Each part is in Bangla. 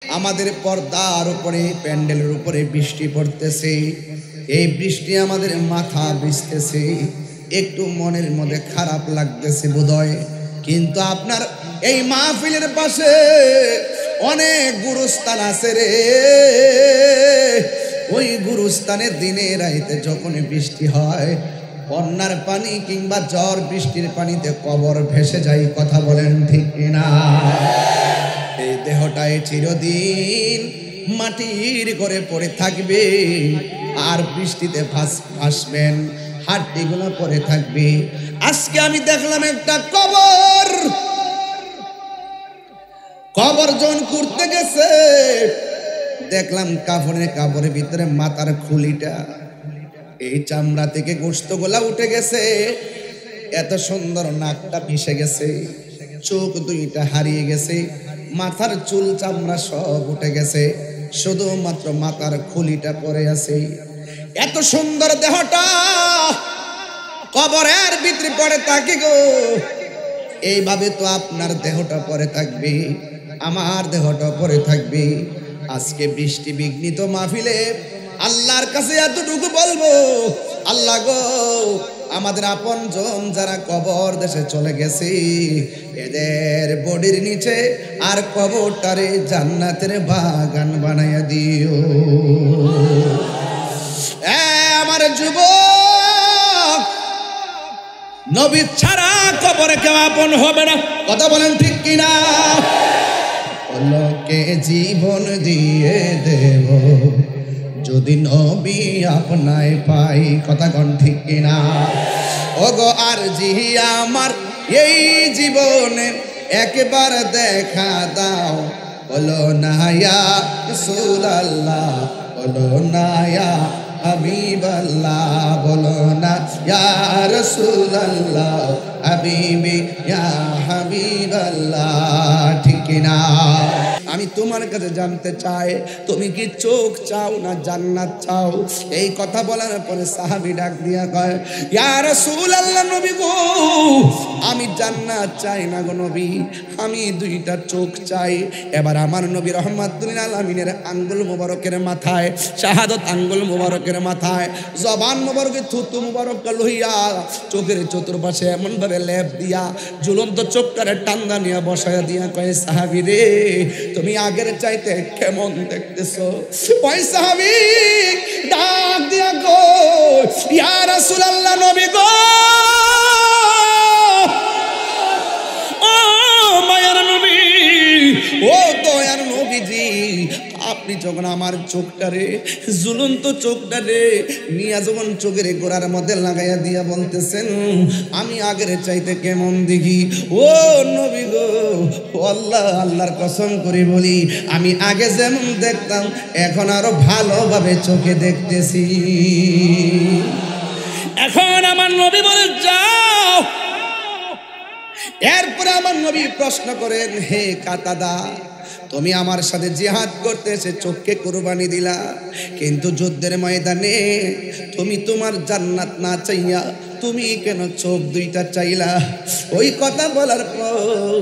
আমাদের পর্দার উপরে প্যান্ডেলের উপরে বৃষ্টি পড়তেছে, এই বৃষ্টি আমাদের মাথা ভিজতেছে, একটু মনের মধ্যে খারাপ লাগতেছে বোধহয়। কিন্তু আপনার এই মাহফিলের পাশে অনেক গুরুস্থান আছে রে, ওই গুরুস্থানের দিনে রাইতে যখন বৃষ্টি হয়, বন্যার পানি কিংবা ঝড় বৃষ্টির পানিতে কবর ভেসে যায়। কথা বলেন ঠিক কিনা? এই দেহটায় চিরদিন মাটির ঘরে পড়ে থাকবে, আর বৃষ্টিতে ভাসবেন, হাড্ডিগুলো পড়ে থাকবে। আজকে আমি দেখলাম একটা কবর জন করতে গেছে, দেখলাম কাপড়ের ভিতরে মাথার খুলিটা, এই চামড়া থেকে গোশত গোলা উঠে গেছে, এত সুন্দর নাকটা মিশে গেছে, চোখ দুইটা হারিয়ে গেছে, মাথার চুল চামড়া সব উঠে গেছে, শুধুমাত্র মাথার খুলিটা পড়ে আছে। এত সুন্দর দেহটা কবরের ভিতরে পড়ে থাকে গো। এইভাবে তো আপনার দেহটা পড়ে থাকবে, আমার দেহটা পড়ে থাকবে। আজকে বৃষ্টি বিঘ্নিত মাহফিলে আল্লাহর কাছে এতটুকু বলবো, আল্লাহ গো, আমাদের আপনজন যারা কবর দেশে চলে গেছে, এদের বডির নিচে আর কবরটারে জান্নাতের বাগান বানাইয়া দিও। আমার যুবক, নবী ছাড়া কবরে কেউ আপন হবে না। কথা বলেন ঠিক কিনা? লোকে জীবন দিয়ে দেব যদি নবী আপনায় পাই। কথা কোন ঠিক কিনা? ওগো আর জি আমার এই জীবনে একবার দেখা দাও, বলো না ইয়া রাসূলুল্লাহ, বলো না ইয়া হাবিবাল্লাহ, বলো না ইয়া রাসূলুল্লাহ, হাবিবি ইয়া হাবিবাল্লাহ। ঠিক কিনা? আমি তোমার কাছে জানতে চাই, তুমি কি চোখ চাও না জান্নাত চাও? এই কথা বলার পরে সাহাবী ডাক দিয়া কয়, ইয়া রাসূলুল্লাহ, নবী গো, আমি জান্নাত চাই না গো নবী, আমি দুইটা চোখ চাই। এবার আমার নবী রাহমাতুল আলামিনের আঙ্গুল মোবারকের মাথায়, শাহাদাত আঙ্গুল মোবারকের মাথায় জবান মোবারকের থুতু মোবারক লইয়া চোখের চতুর্পাশে এমন ভাবে লেপ দিয়া ঝুলন্ত চোখটারে টান্দা নিয়ে বসায়া দিয়া কয়, সাহাবী রে, তুমি আগের চাইতে কেমন দেখতেছো? ওই সাহাবী ডাক দিয়া গো, ইয়া রাসূলুল্লাহ, নবী গো, ও মায়ার নবী, ও দয়ার নবীজি, আপনি যখন আমার চোখটারে, ঝুলন্ত চোখটারে নিয়ে যখন চোখের গোড়ার মধ্যে লাগাইয়া দিয়া বলতেছেন আমি আগের চাইতে কেমন দেখি, ও নবী গো, আল্লাহর কসম করে বলি, আমি আগে যেমন দেখতাম এখন আরো ভালোভাবে চোখে দেখতেছি। এখন আমার নবী বলে যাও। এরপরে আমার নবী প্রশ্ন করেন, হে কাতাদা, তুমি আমার সাথে জিহাদ করতে এসে চোখকে কুরবানি দিলা, কিন্তু যুদ্ধের ময়দানে তুমি তোমার জান্নাত না চাইয়া তুমি কেন চোখ দুইটা চাইলা? ওই কথা বলার পর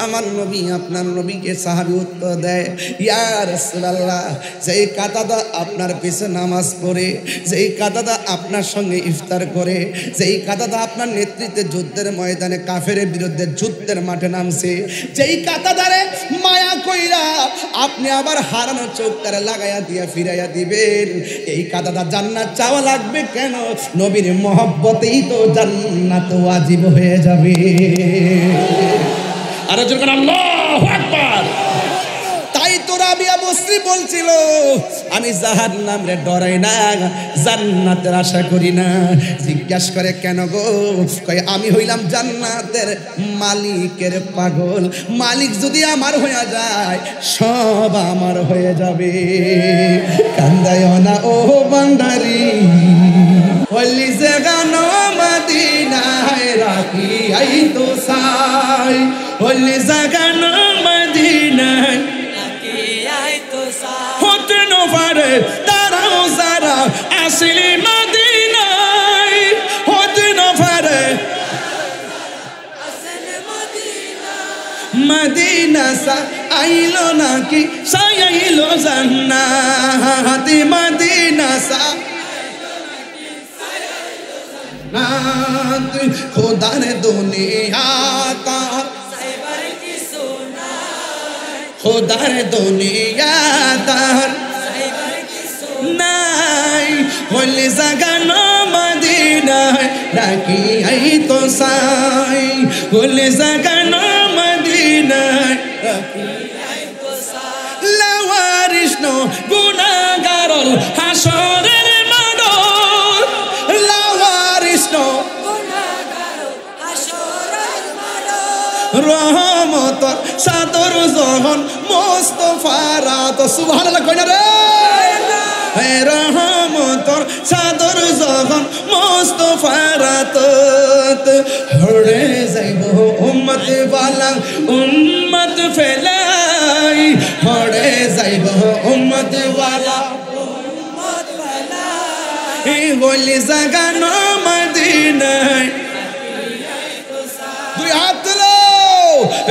আমার নবী আপনার নবীকে সাহাবী উত্তর দেয়, ইয়া রাসূলুল্লাহ, যেই কাতাদা আপনার পিছে নামাজ পড়ে, যেই কাতাদা আপনার সঙ্গে ইফতার করে, যেই কাতাদা আপনার নেতৃত্বে যুদ্ধের ময়দানে কাফেরের বিরুদ্ধে যুদ্ধের মাঠে নামছে, যেই কাতাদারে মায়া কইরা আপনি আবার হারানো চোখটারে লাগাইয়া দিয়া ফিরাইয়া দিবেন, এই কাতাদা জান্নাত চাওয়া লাগবে কেন? নবীর মহব্বতেই তো জান্নাত ওয়াজিব হয়ে যাবে। আর যখন আল্লাহু আকবার। তাই তো রাবিয়া বসরি বলছিল, আমি জাহান্নামে ডরাই না, জান্নাতের আশা করি না। জিজ্ঞাসা করে কেন গো? কয় আমি হইলাম জান্নাতের মালিকের পাগল, মালিক যদি আমার হয়ে যায় সব আমার হয়ে যাবে। কান্দায় না ও বান্দারি, হলি জাগানো মদিনায় রাখি আই তো সাই, হলি জাগানো মদিনায় রাখি আই তো সাই, হতে না পারে তারাও যারা আসলি মদিনায়, হতে না পারে আসলি মদিনা, মদিনা সা আইলো নাকি সায়াইলো জান্নাত মদিনা সায়াইলো খোদার দুনিয়া তার খোদার দুনিয়া তার নাই হলে জাগানো মদিনায় রাখি আই তো সাই হলে জাগানো মদিনায় রাখি আই তো সাই লাওয়ারিস নো গুনাহগারল হাসরের মাডর লাওয়ারিস নো গুনাহগারল হাসরের মাডর রহমত সাদর জহন মুস্তাফারা তো সুবহানাল্লাহ কইনা রে রহমতর সাদর জহন মুস্তাফারাত হড়ে যাইব উম্মত ওয়ালা উম্মত ফেলাই হড়ে যাইব উম্মত ওয়ালা উম্মত ফেলাই এই বলি জাগানো মদিনায় দুই হাত তুলো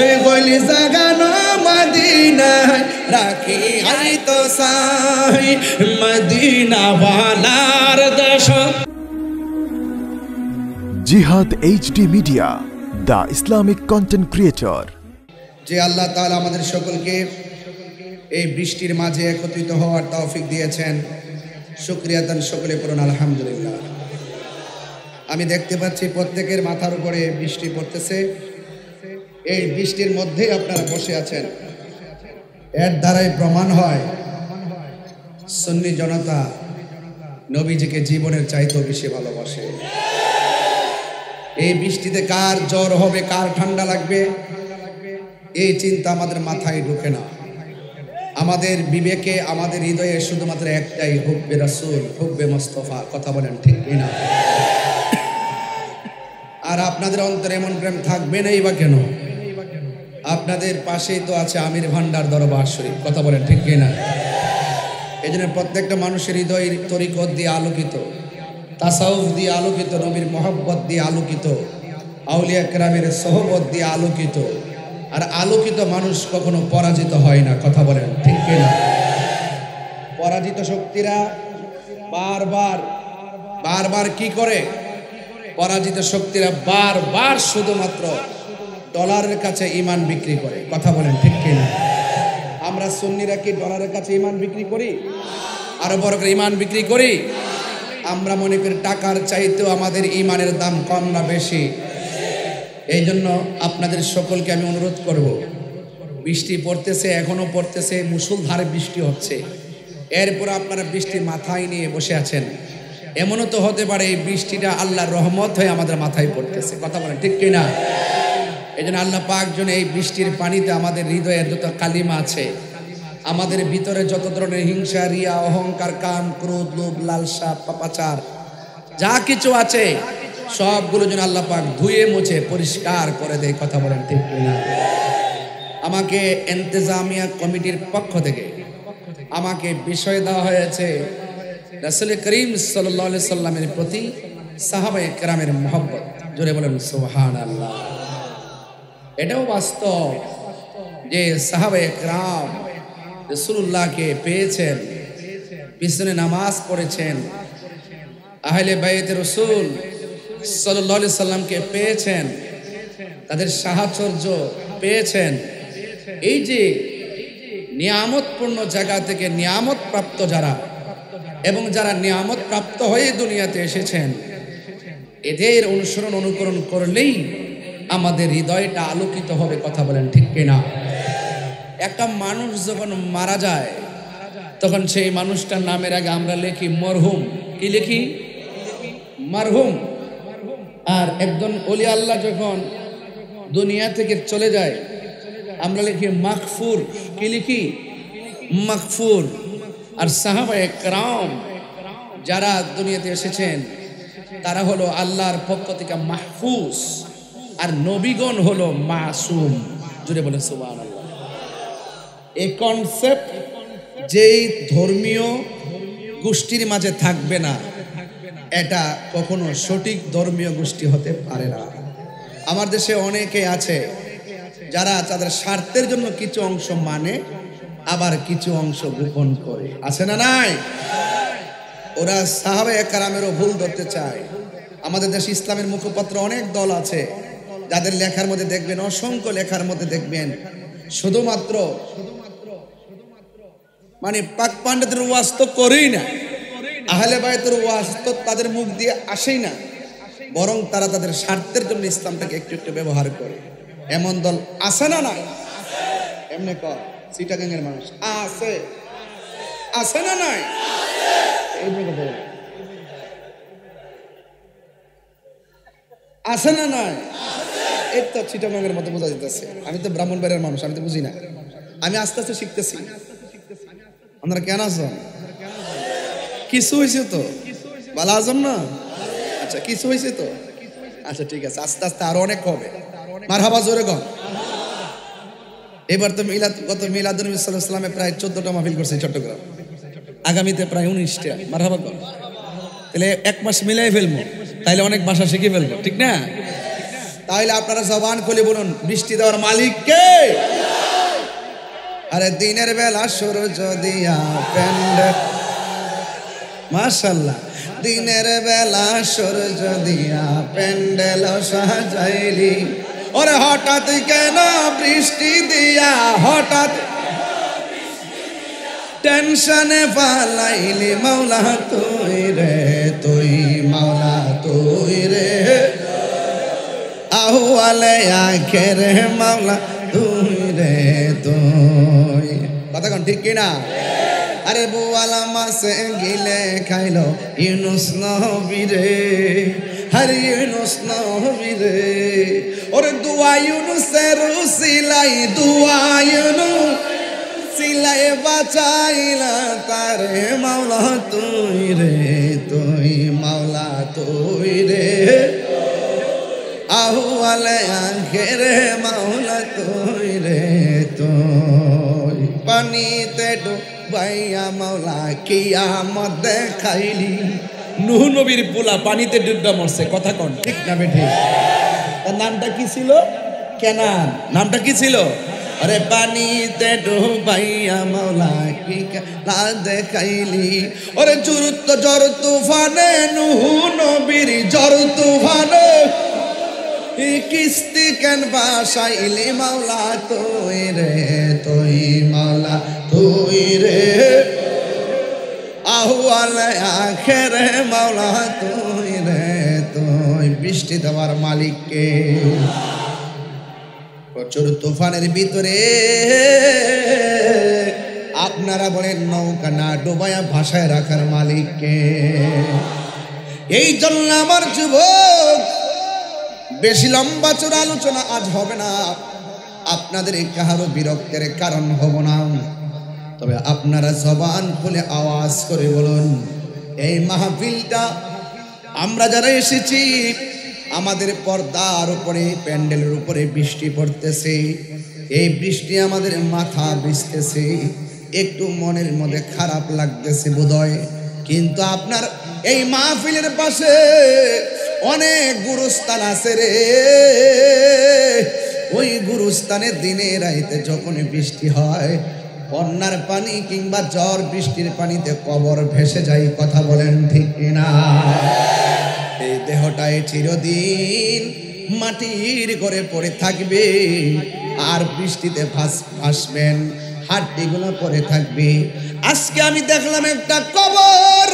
এই বলি জাগানো মদিনায় রাখি আই তো সাই মদিনা ওয়ালার দেশ। জিহাদ HD media, the Islamic content creator. যে আল্লাহ তাআলা আমাদের সকলকে এই বৃষ্টির মাঝে একত্রিত হওয়ার তৌফিক দিয়েছেন, শুকরিয়া দান সকলে পড়ুন আলহামদুলিল্লাহ। আমি দেখতে পাচ্ছি প্রত্যেকের মাথার উপরে বৃষ্টি পড়তেছে। এই বৃষ্টির মধ্যেই আপনারা বসে আছেন। এর দ্বারাই প্রমাণ হয় সুন্নি জনতা নবীজিকে জীবনের চাইতেও বেশি ভালোবাসে। এই বৃষ্টিতে কার জ্বর হবে, কার ঠান্ডা লাগবে, এই চিন্তা আমাদের মাথায় ঢোকে না। আমাদের বিবেকে, আমাদের হৃদয়ে শুধুমাত্র একটাই, হুব্বে রাসূল, হুব্বে মুস্তাফা। কথা বলেন ঠিক কিনা? আর আপনাদের অন্তরে এমন প্রেম থাকবে নাই বা কেন? আপনাদের পাশেই তো আছে আমির ভান্ডার দরবার শরীফ। কথা বলেন ঠিক কিনা? এই জন্য প্রত্যেকটা মানুষের হৃদয় তরিকত দিয়ে আলোকিত, তাসাউফ দিয়ে আলোকিত, নবীর মহব্বত দিয়ে আলোকিত, আউলিয়া কেরামের সোহবত দিয়ে আলোকিত। আর আলোকিত মানুষ কখনো পরাজিত হয় না। কথা বলেন ঠিক কিনা? পরাজিত শক্তিরা বারবার বারবার কি করে? পরাজিত শক্তিরা বারবার শুধুমাত্র ডলারের কাছে ঈমান বিক্রি করে। কথা বলেন ঠিক কিনা? আমরা সুন্নিরা কি ডলারের কাছে ঈমান বিক্রি করি? আরো বড় করে ঈমান বিক্রি করি? আমরা মনে করি টাকার চাইতেও আমাদের ঈমানের দাম কম না বেশি? এই জন্য আপনাদের সকলকে আমি অনুরোধ করব, বৃষ্টি পড়তেছে, এখনো পড়তেছে, মুষলধারে বৃষ্টি হচ্ছে, এরপর আপনারা বৃষ্টি মাথায় নিয়ে বসে আছেন। এমনও তো হতে পারে এই বৃষ্টিটা আল্লাহর রহমত হয়ে আমাদের মাথায় পড়তেছে। কথা বলেন ঠিক কিনা? এই জন্য আল্লাহ পাক যেন এই বৃষ্টির পানিতে আমাদের হৃদয়ের যত কালিমা আছে, আমাদের ভিতরে যত ধরনের হিংসা, রিয়া, অহংকার, কাম, ক্রোধ, লোভ, লালসা, পাপাচার যা কিছু আছে সবগুলো যেন আল্লাহ পাক ধুয়ে মুছে পরিষ্কার করে দেয়। কথা বলেন ঠিক কিনা? আমাকে ইন্তেজামিয়া কমিটির পক্ষ থেকে আমাকে বিষয় দেওয়া হয়েছে রাসূল করিম সাল্লাল্লাহু আলাইহি সাল্লামের প্রতি সাহাবায়ে কেরামের মহব্বত। জোরে বলেন সুবহানাল্লাহ। এটাও বাস্তব যে সাহাবায়ে কেরাম রাসূলুল্লাহকে পেয়েছেন, পিছনে নামাজ পড়েছেন, আহলে বাইত রাসূল সাল্লাল্লাহু আলাইহি সাল্লামকে পেয়েছেন, তাদের সাহচর্য পেয়েছেন। এই যে নিয়ামতপূর্ণ জায়গা থেকে নিয়ামত প্রাপ্ত যারা, এবং যারা নিয়ামত প্রাপ্ত হয়ে দুনিয়াতে এসেছেন, এদের অনুসরণ অনুকরণ করলেই আমাদের হৃদয়টা আলোকিত হবে। কথা বলেন ঠিক কিনা? একটা মানুষ যখন মারা যায় তখন সেই মানুষটার নামের আগে আমরা লিখি মরহুম। কি লিখি? মরহুম। আর একজন ওলি আল্লাহ যখন দুনিয়া থেকে চলে যায় আমরা লিখি মাগফুর। কি লিখি? মাগফুর। আর সাহাবায়ে কেরাম যারা দুনিয়াতে এসেছেন তারা হলো আল্লাহর পক্ষ থেকে মাহফুজ, আর নবীগণ হলো মাসুম। জুড়ে বলে সুবহানাল্লাহ। এই কনসেপ্ট যেই ধর্মীয় গোষ্ঠীর মাঝে থাকবে না, এটা কখনো সঠিক ধর্মীয় গোষ্ঠী হতে পারে না। আমার দেশে অনেকে আছে যারা তাদের স্বার্থের জন্য কিছু অংশ মানে আবার কিছু অংশ গোপন করে, আছে না নাই? ওরা সাহাবায়ে কেরামেরও ভুল ধরতে চায়। আমাদের দেশে ইসলামের মুখপাত্র অনেক দল আছে যাদের লেখার মধ্যে দেখবেন, অসংখ্য লেখার মধ্যে দেখবেন শুধুমাত্র মানে পাক পান্ডাতের ওয়াজ তো করেই না, আহলে বায়তের ওয়াজ তো তাদের মুখ দিয়ে আসেই না, বরং তারা তাদের স্বার্থের জন্য ইসলামটাকে একটু একটু ব্যবহার করে। এমন দল আছে না নাই? এমনি কর চিটাগাংয়ের মানুষ আছে, আছে না নাই? আছে না নাই? এই তো চিটাগাংয়ের মতো বোঝা যেতেছে। আমি তো ব্রাহ্মণবাড়িয়ার মানুষ, আমি তো বুঝি না, আমি আস্তে আস্তে শিখতেছি। আপনারা কেন আছেন? কিছু হয়েছে তো ভালো আজম না? আচ্ছা কিছু হয়েছে তো, আচ্ছা ঠিক আছে, আস্তে আস্তে আরো অনেক হবে। মারহাবা জোরে গন। এবার তো গত মিলাদুন নবী সাল্লাল্লাহু আলাইহি ওয়াসাল্লামে প্রায় 14টা মাহফিল করছে চট্টগ্রাম, আগামীতে প্রায় 19টা। মারহাবা গন। তাহলে এক মাস মিলাই ফেলবো, তাইলে অনেক ভাষা শিখে ফেলবো, ঠিক না? তাইলে আপনারা জবান খুলে বলুন, বৃষ্টি দেওয়ার মালিক কে? আরে দিনের বেলা সূর্য দিয়া প্যান্ডেল, মাশাআল্লাহ, দিনের বেলা সূর্য দিয়া প্যান্ডেল সাজাইলি, ওরে হঠাৎ কেন বৃষ্টি দিয়া, হঠাৎ টেনশনে পালাইলি মাওলা তুই রে, তুই মাওলা তুই রে, আহওয়ালে আখেরে মাওলা তুই রে তুই। কথা কোন ঠিক কিনা? আরে বোয়ালা মাছে গিলে খাইলো ইউনুস নবী রে, হরে ইউনুস নবী রে, ওরে দুয়া ইউনুসের উসিলাই, দুয়া ইউনুস সিলাই বাঁচাইলা তারে মাওলা তুই রে, তুই মাওলা তুই রে, আহওয়ালে আখেরে মাওলা তুই রে তুই। পানিতে ডুবাইয়া মাওলা কিয়ামত দেখাইলি, নূহ নবীর পোলা পানিতে ডুববা মরছে, কথা কোন ঠিক না বেঠিক? তার নামটা কি ছিল? কেনান। নামটা কি ছিল? আরে পানিতে ডুবাইয়া মাওলা কি না দেখাইলি, ওরে ঝড় তুফানে নূহ নবীর ঝড় তুফানে কিস্তি কেন বাসাইলি মাওলা তুই রে, তুই মাওলা তুই রে, আহওয়ালে আখেরে মাওলা তুই রে তুই। বৃষ্টি দেওয়ার মালিক কে? প্রচুর তুফানের ভিতরে আপনারা বলেন নৌকা না ডুবায়া ভাষায় রাখার মালিক কে? এই জন্য আমার যুবক, বেশি লম্বা চূড়া আলোচনা আজ হবে না, আপনাদের কাহারও বিরক্তের কারণ হব না, তবে আপনারা জবান খুলে আওয়াজ করে বলুন, এই মাহফিলটা আমরা যারা এসেছি, আমাদের পর্দার উপরে প্যান্ডেলের উপরে বৃষ্টি পড়তেছে, এই বৃষ্টি আমাদের মাথা ভিজতেছে, একটু মনের মধ্যে খারাপ লাগতেছে বোধহয়, কিন্তু আপনার এই মাহফিলের পাশে অনেক গুরুস্থান আছে রে, ওই গুরুস্থানে দিনে রাইতে যখন বৃষ্টি হয়, বন্যার পানি কিংবা ঝড় বৃষ্টির পানিতে কবর ভেসে যায়, কথা বলেন ঠিক কিনা? এই দেহটায় চিরদিন মাটির ঘরে পড়ে থাকবে, আর বৃষ্টিতে ভাসবেন, হাড্ডিগুলো পড়ে থাকবে। আজকে আমি দেখলাম একটা কবর,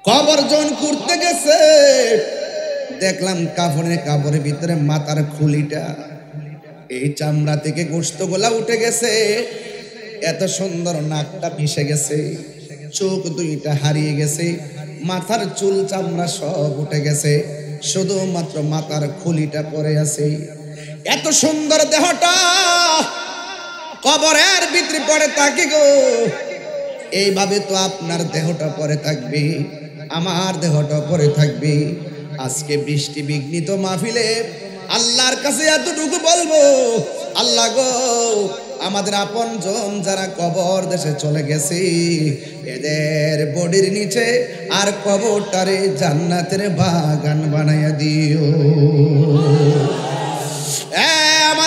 কবর যখন করতে গেছে দেখলাম কাপড়ের ভিতরে মাথার খুলিটা, এই চামড়া থেকে গোশত গোলা উঠে গেছে, এত সুন্দর নাকটা মিশে গেছে, চোখ দুইটা হারিয়ে গেছে, মাথার চুল চামড়া সব উঠে গেছে, শুধুমাত্র মাথার খুলিটা পড়ে আছে। এত সুন্দর দেহটা কবরের ভিতরে পড়ে থাকে গো, এইভাবে তো আপনার দেহটা পড়ে থাকবে, আমার দেহটা পড়ে থাকবে। আজকে বৃষ্টি বিঘ্নিত মাহফিলে আল্লাহর কাছে এতটুকু বলবো, আল্লাহ গো, আমাদের আপনজন যারা কবর দেশে চলে গেছে, এদের বডির নিচে আর কবরটারে জান্নাতের বাগান বানাইয়া দিও।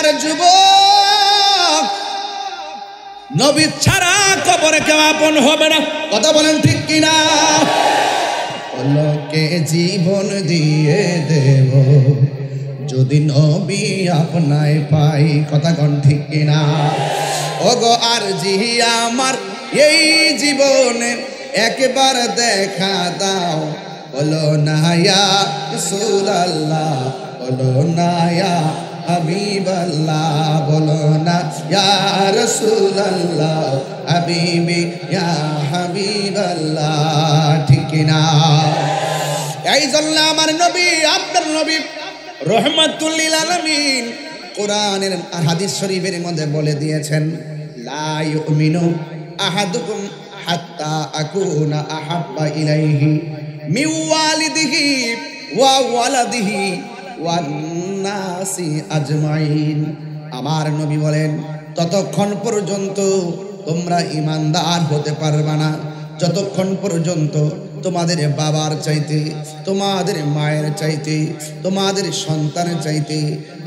এবার যুবক, নবী ছাড়া কবরে কেউ আপন হবে না। কথা বলেন ঠিক কিনা? লোকে জীবন দিয়ে দেব যদি নবী আপনায় পাই। কথা কোন ঠিক কিনা? ওগো আর জি আমার এই জীবনে একবার দেখা দাও। বলো না ইয়া রাসূলুল্লাহ, বলো না ইয়া হাবিবাল্লাহ, বলো না ইয়া রাসূলুল্লাহ, হাবিবি ইয়া হাবিবাল্লাহ। ঠিক কিনা? এই জন্য আমার নবী, আপনার নবী রহমাতুল লিল আলামিন কোরআনের হাদিস শরীফের মধ্যে বলে দিয়েছেন, লা ইউমিনু আহাদুকুম হাত্তা আকুনা আহাব্বা ইলাইহি মিন ওয়ালিদিহি ওয়া ওয়ালাদিহি ওয়ান নাসি আজমাইন। আমার নবী বলেন, ততক্ষণ পর্যন্ত তোমরা ঈমানদার হতে পারবে না যতক্ষণ পর্যন্ত তোমাদের বাবার চাইতে, তোমাদের মায়ের চাইতে, তোমাদের সন্তানের চাইতে,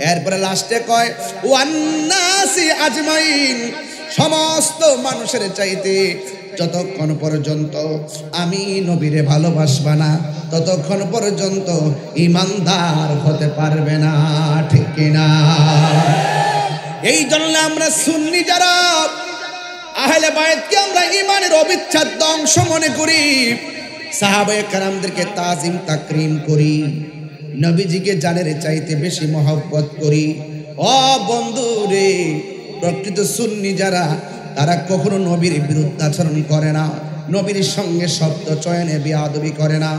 এরপরে লাস্টে কয় ওয়ান নাসি আজমাইন, সমস্ত মানুষের চাইতে যতক্ষণ পর্যন্ত আমি নবীরে ভালোবাসবা না ততক্ষণ পর্যন্ত ঈমানদার হতে পারবে না। ঠিক কিনা? এই জন্য আমরা সুন্নি যারা আহলে বায়তকে আমরা ঈমানের অবিচ্ছেদ্য অংশ মনে করি, সাহাবায়ে কেরামদেরকে তাজিম তাকরিম করি, নবীজিকে জানের চাইতে বেশি মহব্বত করি। ও বন্ধু রে, প্রকৃত সুন্নি যারা তারা কখনো নবীর বিরুদ্ধাচরণ করে না, নবীর সঙ্গে শব্দ চয়নে বেয়াদবি করে না।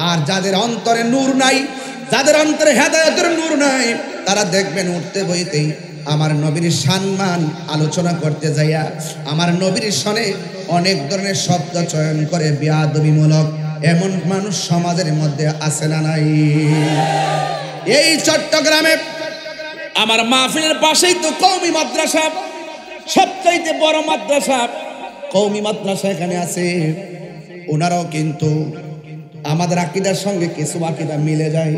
আর যাদের অন্তরে নূর নাই, যাদের অন্তরে হেদায়েতের নূর নাই, তারা দেখবেন উঠতে বইতেই আমার নবীর সম্মান আলোচনা করতে যাইয়া আমার নবীর সনে অনেক ধরনের শব্দ চয়ন করে বেয়াদবিমূলক। এমন মানুষ সমাজের মধ্যে আছে না নাই? এই চট্টগ্রামে আমার মাহফিলের পাশেই তো কওমি মাদ্রাসা, সবচাইতে বড় মাদ্রাসা কওমি মাদ্রাসা এখানে আছে। ওনারাও কিন্তু আমাদের আকীদার সঙ্গে কিছু আকীদা মিলে যায়।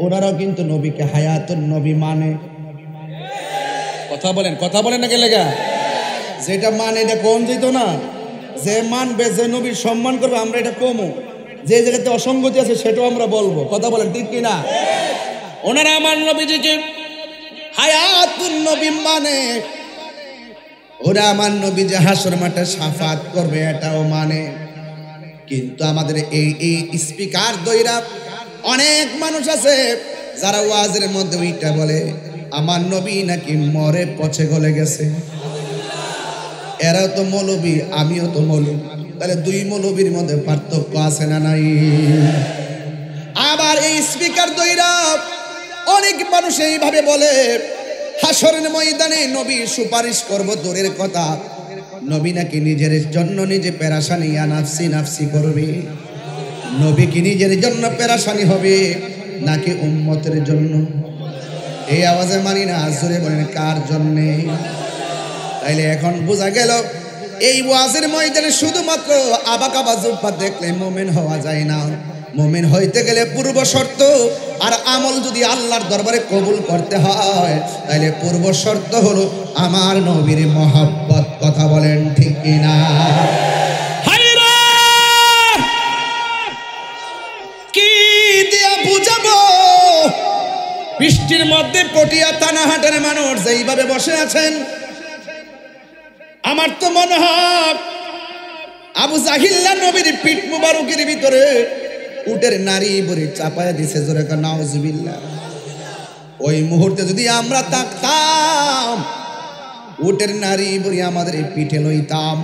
ওনারাও কিন্তু নবীকে হায়াতুন নবী মানে। কথা বলেন না কেলেগা? যেটা মানে এটা কম যেত না, যে মানবে, যে নবীর সম্মান করবে, আমরা এটা কমও। যে জায়গাতে অসঙ্গতি আছে সেটাও আমরা বলবো। কথা বলেন ঠিক কিনা? ওনারা আমার নবীজিকে হায়াতুন নবী মানে। ওরা আমার নবী যে হাসর মাঠে শাফাত করবে এটাও মানে। কিন্তু আমাদের এই স্পিকার দইরা অনেক মানুষ আছে যারা ওয়াজের মধ্যে ওইটা বলে আমার নবী নাকি মরে পচে গলে গেছে। এরাও তো মৌলবী, আমিও তো মৌলবী, তাহলে দুই মৌলবীর মধ্যে পার্থক্য আছে না নাই? আবার এই স্পিকার দইরা অনেক মানুষ এইভাবে বলে হাসরের ময়দানে নবী সুপারিশ করব দূরের কথা, নবী নাকি নিজের জন্য নিজে পেরেশানি নাফসি নাফসি করবে। নবী কি নিজের জন্য পেরেশানি হবে নাকি উম্মতের জন্য? এই আওয়াজে মানি না, জোরে বলেন কার জন্যে? তাইলে এখন বোঝা গেল এই ওয়াজের ময়দানে শুধুমাত্র আবাকাবা জুব্বা দেখলে মুমিন হওয়া যায় না। মুমিন হইতে গেলে পূর্ব শর্ত আর আমল যদি আল্লাহর দরবারে কবুল করতে হয় তাহলে পূর্ব শর্ত হলো আমার নবীর মহব্বত। কথা বলেন ঠিক কিনা? কি দিয়া বুঝাবো? বৃষ্টির মধ্যে পটিয়া থানাহাটের মানুষ যেইভাবে বসে আছেন, আমার তো মনে হয় আবু জাহিল্লা নবীর পিঠ মুবারকের ভিতরে উটের নারী বড়ি চাপায়া দিছে। জোরে কা নাউজুবিল্লাহ। ওই মুহূর্তে যদি আমরা তাকতাম, উটের নারী বড়ি আমাদের পিঠে লইতাম,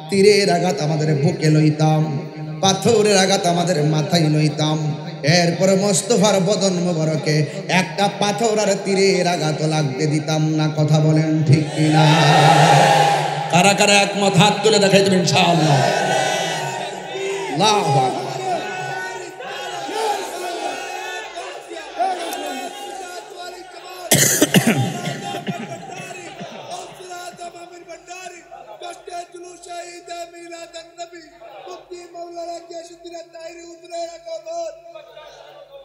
তীরের আঘাত আমাদের বুকে লইতাম, পাথরের আঘাত আমাদের মাথায় লইতাম, এরপরে মোস্তফার বদন মোবারকে একটা পাথর আর তীরের আঘাত লাগতে দিতাম না। কথা বলেন ঠিক কিনা? কারা কারা একমত হাত তুলে দেখাই দেবেন ইনশাআল্লাহ। আল্লাহু আকবার।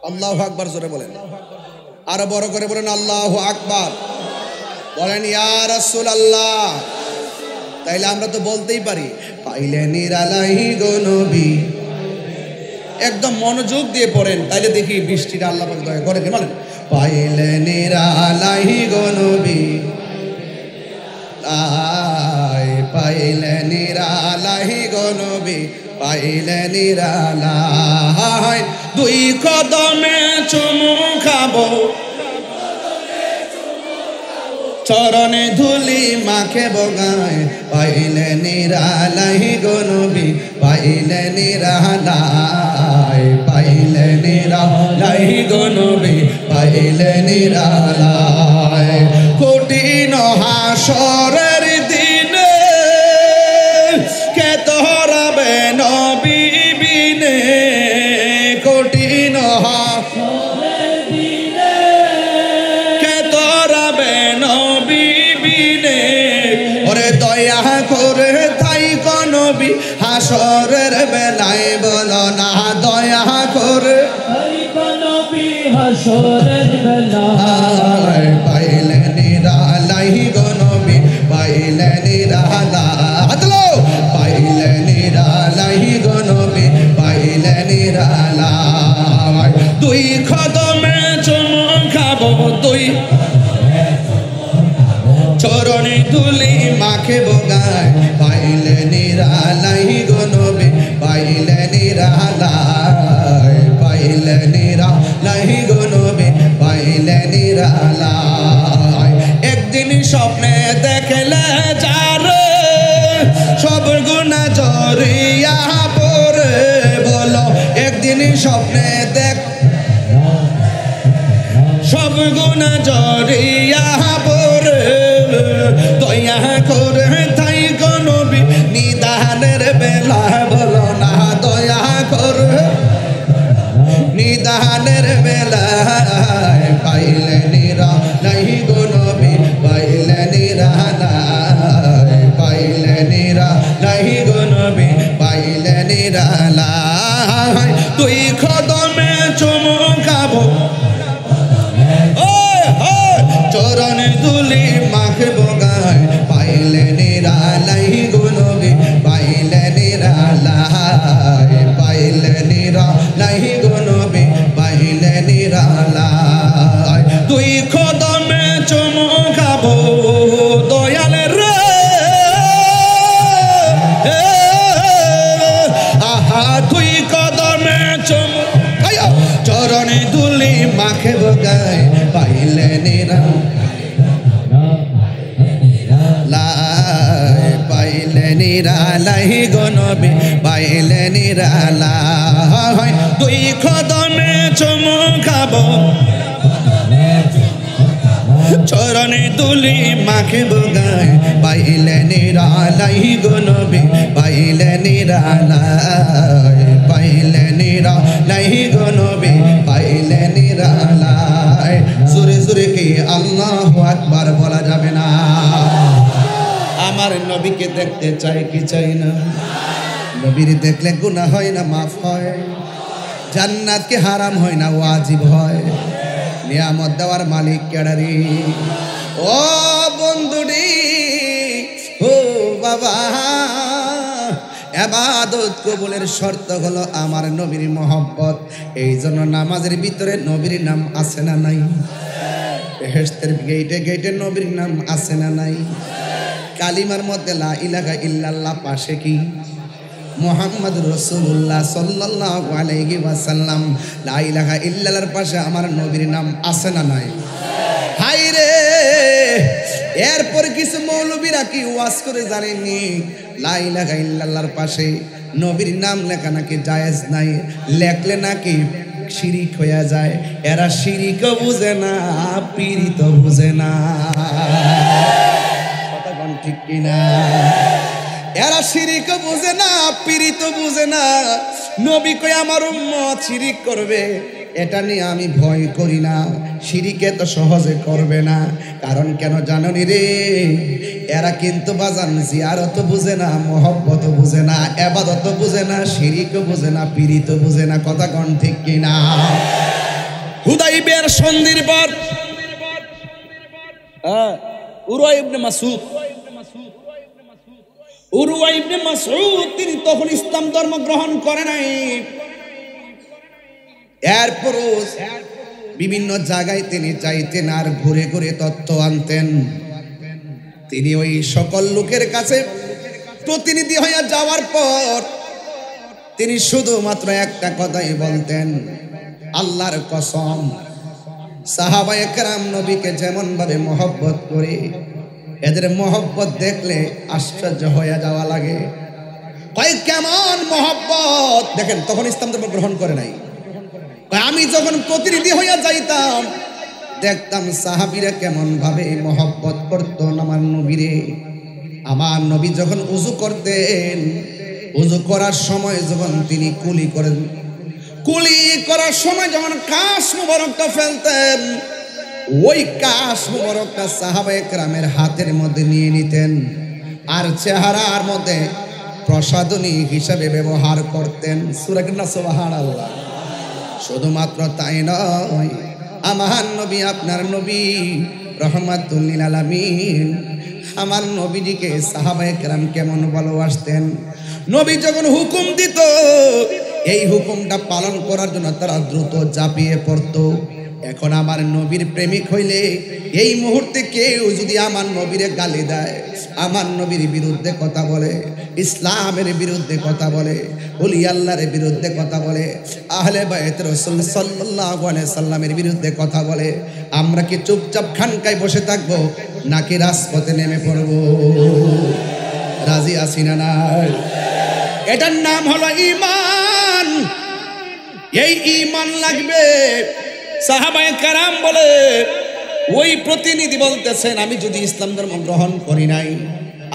আল্লাহু আকবার জোরে বলেন, আরো বড় করে বলেন আল্লাহু আকবার। বলেন ইয়া রাসূলুল্লাহ। তাইলে আমরা তো বলতেই পারি পাইলে নিরালাহি গো নবী। একদম মনোযোগ দিয়ে পড়েন, তাইলে দেখি বৃষ্টিটা আল্লাহ পাক দয়া করে দেন। বলেন পাইলে নিরালাহি গো নবী, পাইলে নিরালাহি গো নবী, পাইলে নিরালাই। দুই কদমে চুমু খাবো, চরণে ধুলি মাখে বগায়, পাইলে নিরালাই গো নবী, পাইলে নিরালাই, পাইলে নিরালাই গো নবী, পাইলে নিরালাই। কঠিন হাসরের দিনে কে তোরাবে নবী বিনে, কঠিন হাসরের দিনে কে তোরাবে নবী বিনে। ওরে দয়া করে তাই গো নবী হাসরের বেলায়, বলো না দয়া করে তাই গো নবী হাসরের বেলায়, পাইলে নিরালাই গো নবী, পাইলে নিরালাই, পাইলে নিরালাই গো নবী, পাইলে নিরালাই। দুই কদমে চুমু খাবো, দুই চরণে ধুলি মাখে বগায়, পাইলে নিরালাই গো নবী, পাইলে নিরালাই, পাইলে নিরালাই গো নবী, পাইলে নিরালাই। একদিন স্বপ্নে দেখলে যারে সব গুনাহ জড়িয়া পড়ে, বলো একদিন স্বপ্নে দেখ সব গুনাহ জড়িয়া পড়ে, দয়া করে তাই গো নবী নিদানের বেলা, বলো না দয়া করে নিদানের বেলায়, পাইলে নিরালাই গো নবী, পাইলে নিরালাই, পাইলে নিরালাই গো নবী, পাইলে নিরালাই। তুই কদমে চুমু খাবো, চরণে ধুলি মাখে বগায়, পাইলে নিরালাই গো নবী, পাইলে নিরালাই, পাইলে নিরালাই গো নবী, পাইলে নিরালাই। তুই কদমে চুমু খাবো দয়ালে রে, আহা তুই কদমে চুমু, চরণে ধুলি মাখে বগায়, পাইলে নিরালাই, পাইলে নিরালাই গো নবী, পাইলে নিরালাই। দুই কদমে চুমু খাবো, চরণে ধুলি মাখে বগায়, পাইলে নিরালাই গো নবী, পাইলে নিরালাই, পাইলে নিরালাই গো নবী, পাইলে নিরালাই। জোরে জোরে কি আল্লাহু আকবার বলা যাবে না? আমার নবীকে দেখতে চাই কি চাই না? নবীর দেখলে গুনাহ হয় না মাফ হয়, জান্নাতকে হারাম হয় না ওয়াজিব হয়। নিয়ামত দেওয়ার মালিক কেডারি? ও বন্ধুরি, ও বাবা, ইবাদত কবুলের শর্ত হলো আমার নবীর মহব্বত। এই জন্য নামাজের ভিতরে নবীর নাম আছে না নাই? বেহেশতের গেটে গেটে নবীর নাম আছে না নাই? কালিমার মধ্যে লা ইলাহা ইল্লাল্লাহ, পাশে কি মুহাম্মাদুর রাসূলুল্লাহ সাল্লাল্লাহু আলাইহি ওয়াসাল্লাম। লা ইলাহা ইল্লাল্লাহর পাশে আমার নবীর নাম আছে না নাই? হাই রে, এরপর কিছু মৌলবীরা কি ওয়াজ করে জানেননি লা ইলাহা ইল্লাল্লাহর পাশে নবীর নাম লেখা নাকি জায়েজ নাই, লেখলে নাকি শিরিক হয়ে যায়। এরা শিরিকও বুঝে না, পীড়িত বুঝে না। কথা কোন ঠিক কিনা? এরা শিরিকও বুঝে না, পীড়িত বুঝে না। নবী কই আমার উম্মত শিরিক করবে, এটা নিয়ে আমি ভয় করি না। শিরিকে তো সহজে করবে না, কারণ কেন জানোনি রে? এরা কিন্তু বাজান জিয়ারত বুঝে না, মহব্বত বুঝে না, ইবাদত বুঝে না, শিরিকও বুঝে না, পীড়িত বুঝে না। কথা কোন ঠিক কিনা? হুদাইবিয়ার সন্ধির পর উরওয়া ইবনে মাসউদ, উরওয়া ইবনে মাসউদ তিনি তখন ইসলাম ধর্ম গ্রহণ করে নাই। এরপরও বিভিন্ন জায়গায় তিনি যাইতেন আর ঘুরে ঘুরে তথ্য আনতেন। তিনি ওই সকল লোকের কাছে প্রতিনিধি হয়ে যাওয়ার পর তিনি শুধুমাত্র একটা কথাই বলতেন, আল্লাহর কসম, সাহাবায়ে কেরাম নবীকে যেমন ভাবে মহব্বত করে, এদের মহব্বত দেখলে আশ্চর্য হয়ে যাওয়া লাগে। কয় কেমন মহব্বত দেখেন, তখন ইসলাম ধর্ম গ্রহণ করে নাই। আমি যখন প্রতিনিধি হইয়া যাইতাম দেখতাম সাহাবীরা কেমন ভাবে মহব্বত করতো আমার নবীরে। আমার নবী যখন উযু করতেন, উযু করার সময় যখন তিনি কুলি করেন, কুলি করার সময় যখন কাশ মুবারকটা ফেলতেন, ওই কাশ মুবারকটা সাহাবায়ে কেরামের হাতের মধ্যে নিয়ে নিতেন আর চেহারার মধ্যে প্রসাদনী হিসাবে ব্যবহার করতেন। সূরা না সুবহানাল্লাহ। শুধুমাত্র তাই নয়, আমার নবী, আপনার নবী রহমাতুল লিল আলামিন, আমার নবীজিকে সাহাবায়ে কেরাম কেমন ভালোবাসতেন। নবী যখন হুকুম দিত, এই হুকুমটা পালন করার জন্য তারা দ্রুত ঝাঁপিয়ে পড়তো। এখন আমার নবীর প্রেমিক হইলে এই মুহূর্তে কেউ যদি আমার নবীরে গালি দেয়, আমার নবীর বিরুদ্ধে কথা বলে, ইসলামের বিরুদ্ধে কথা বলে, ওলি আল্লাহর বিরুদ্ধে কথা বলে, আহলে বাইত রাসূল সাল্লাল্লাহু আলাইহি সাল্লামের বিরুদ্ধে কথা বলে, আমরা কি চুপচাপ খানকায় বসে থাকবো নাকি রাজপথে নেমে পড়বো? রাজি আছি না নাই? এটার নাম হলো ঈমান। এই ঈমান লাগবে। সাহাবায়ে কেরাম বলে, ওই প্রতিনিধি বলতেছেন, আমি যদি ইসলাম ধর্ম গ্রহণ করি নাই,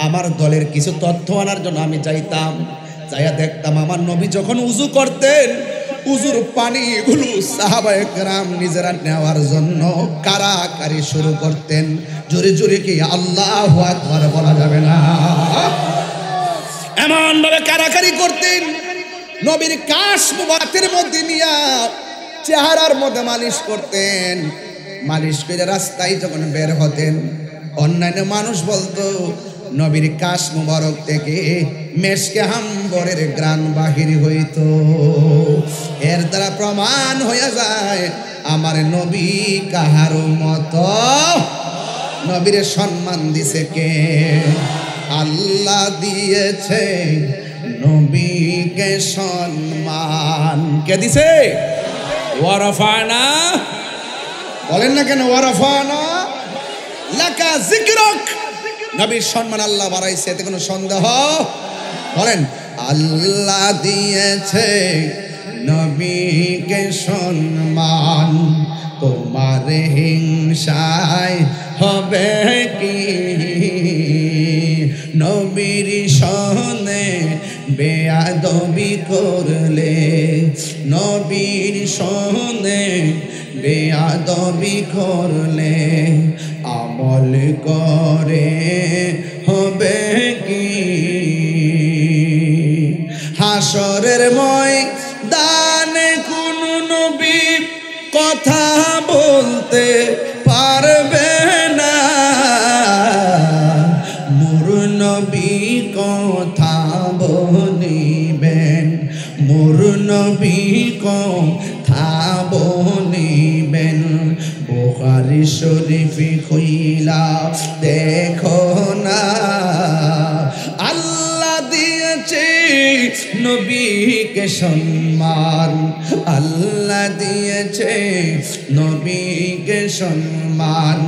আমার দলের কিছু তথ্য আনার জন্য আমি যাইতাম, যাইয়া দেখতাম আমার নবী যখন উযু করতেন, উযুর পানিগুলো সাহাবায়ে কেরাম নিজেরা নেওয়ার জন্য কারাকারি শুরু করতেন। জোরে জোরে কি আল্লাহু আকবার বলা যাবে না? এমন ভাবে কারাকারি করতেন, নবীর কাশ মুবারকের মধ্যে নিয়া চেহারার মধ্যে মালিশ করতেন। মালিশ করে রাস্তায় যখন বের হতেন, অন্যান্য মানুষ বলতো নবীর কাশ মুবারক থেকে মেশকে হাম্বরের গ্রান বাহির হইত। এর দ্বারা প্রমাণ হয়ে যায় আমার নবী কাহারো মতো। নবীর সম্মান দিছে কে? আল্লাহ দিয়েছে নবীকে সম্মান। কে দিছে? ওয়ারাফানা। বলেন না কেন? ওয়ারাফানা লাকা যিকরুক। নবীর সম্মান আল্লাহ বাড়াইছে, এতে কোনো সন্দেহ? বলেন, আল্লাহ দিয়েছে নবীকে সম্মান, তোমার হিংসায় হবে কি? নবীর সনে বেয়াদবি করলে, নবীর সনে বেয়াদবি করলে আমল করে হবে কি? হাসরের ময়দানে কোন নবী কথা বলতে পারবে না, মোর নবী কথা বলিবেন, মোর নবী কথা বলিবেন। বুখারী শরীফ খুইলা দেখো না, আল্লাহ দিয়েছে নবীকে সম্মান, আল্লাহ দিয়েছে নবীকে সম্মান,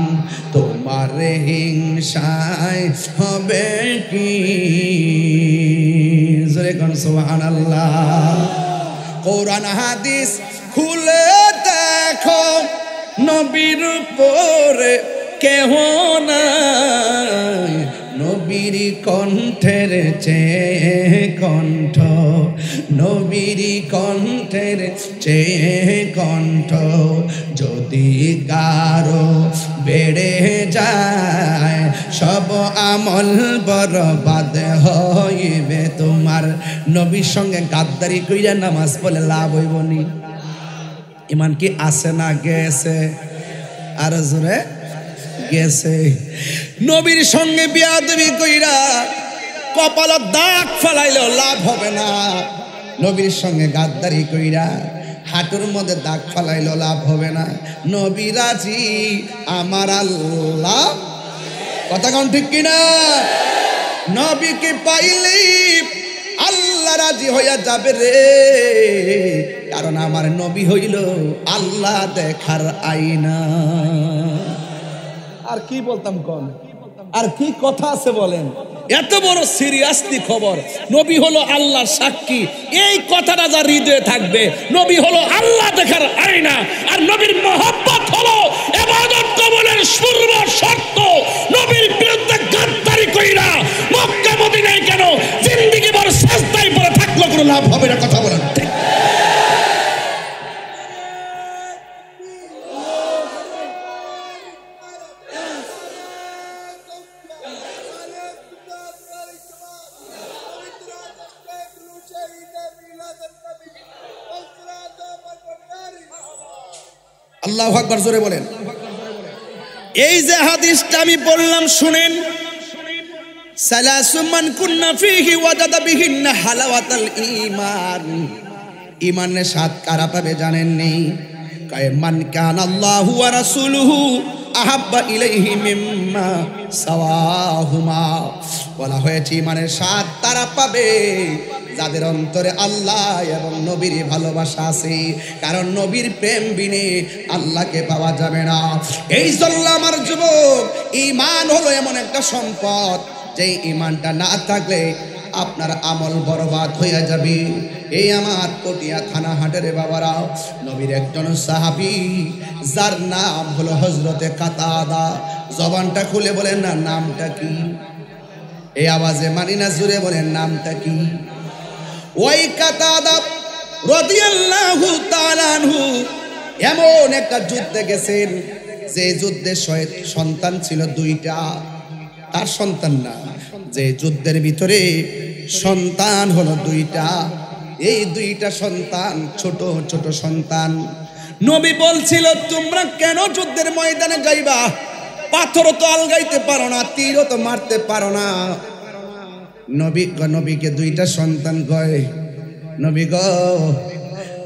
তোমার হিংসায় হবে কি? জোরে কোন সুবহানাল্লাহ। কোরআন হাদিস খুলে দেখো, নবীর উপরে কেহ নাই, নবীর কণ্ঠের চেয়ে কণ্ঠ, নবীর কণ্ঠের চেয়ে কণ্ঠ। যদি কারো বেড়ে যায়, সব আমল বরবাদ হইবে তোমার। নবীর সঙ্গে গাদ্দারি কইরা নামাজ পড়লে লাভ হইব নি? ইমান কি আছে না গেছে? আর জোরে গেছে। নবীর সঙ্গে বিয়াদবি কইরা কপালে দাগ ফালাইলেও লাভ হবে না, নবীর সঙ্গে গাদ্দারি কইরা হাঁটুর মধ্যে দাগ ফালাইলেও লাভ হবে না। নবী রাজি আমার আল্লাহ, কথা কোন ঠিক কিনা? নবীকে পাইলে আল্লাহ রাজি হইয়া যাবে রে, কারণ আমার নবী হইল আল্লাহ দেখার আয়না। আর কি বলতাম কোন, আর কি কথা আছে বলেন? এত বড় সিরিয়াসলি খবর, নবী হলো আল্লাহর সাক্ষী, এই কথাটা যার হৃদয়ে থাকবে, নবী হলো আল্লাহ দেখার আয়না। আর নবীর মহব্বত হলো ইবাদত কবুলের পূর্ব শর্ত। নবীর বিরুদ্ধে গাদ্দারি কইরা মক্কা মদিনায় কেন জিন্দেগি ভর সাজদায় পড়ে থাকলো কোনো লাভ হবে না, কথা বলেন ঠিক? আল্লাহু আকবার, জোরে বলেন। এই যে হাদিসটা আমি বললাম শুনেন, সালাসু মান কুন্না ফীহি ওয়াজাদা বিহিন্না হালাওয়াতাল ঈমান। ঈমানের স্বাদ কারা পাবে জানেন নেই? কায় মান কানা আল্লাহু ওয়া রাসূলুহু আহাব্বা ইলাইহি মিম্মা সাওয়াহুমা। বলা হয়েছে ঈমানের স্বাদ তারা পাবে যাদের অন্তরে আল্লাহ এবং নবীর ভালোবাসা আছে, কারণ নবীর প্রেম বিনে আল্লাহকে পাওয়া যাবে না। এই জন্য আমার যুবক, ঈমান হলো এমন একটা সম্পদ, যে ঈমানটা না থাকলে আপনার আমল বরবাদ হয়ে যাবে। এই আমার পটিয়া থানা হাটের বাবারা, নবীর একজন সাহাবী যার নাম হলো হযরতে কাতাদা, জবানটা খুলে বলেন না নামটা কি? এই আওয়াজে মানি না, জুড়ে বলেন নামটা কি? ওই কাতাদা রাদিয়াল্লাহু তাআলা আনহু এমন একটা যুদ্ধে গেছেন, যে যুদ্ধে সন্তান ছিল দুইটা। তার সন্তান না, যে যুদ্ধের ভিতরে সন্তান হলো দুইটা। এই দুইটা সন্তান ছোট ছোট সন্তান। নবী বলছিল তোমরা কেন যুদ্ধের ময়দানে যাইবা? পাথরও তো আলগাইতে পারো না, তীরও তো মারতে পারো না। নবীকে দুইটা সন্তান কয়, নবী গো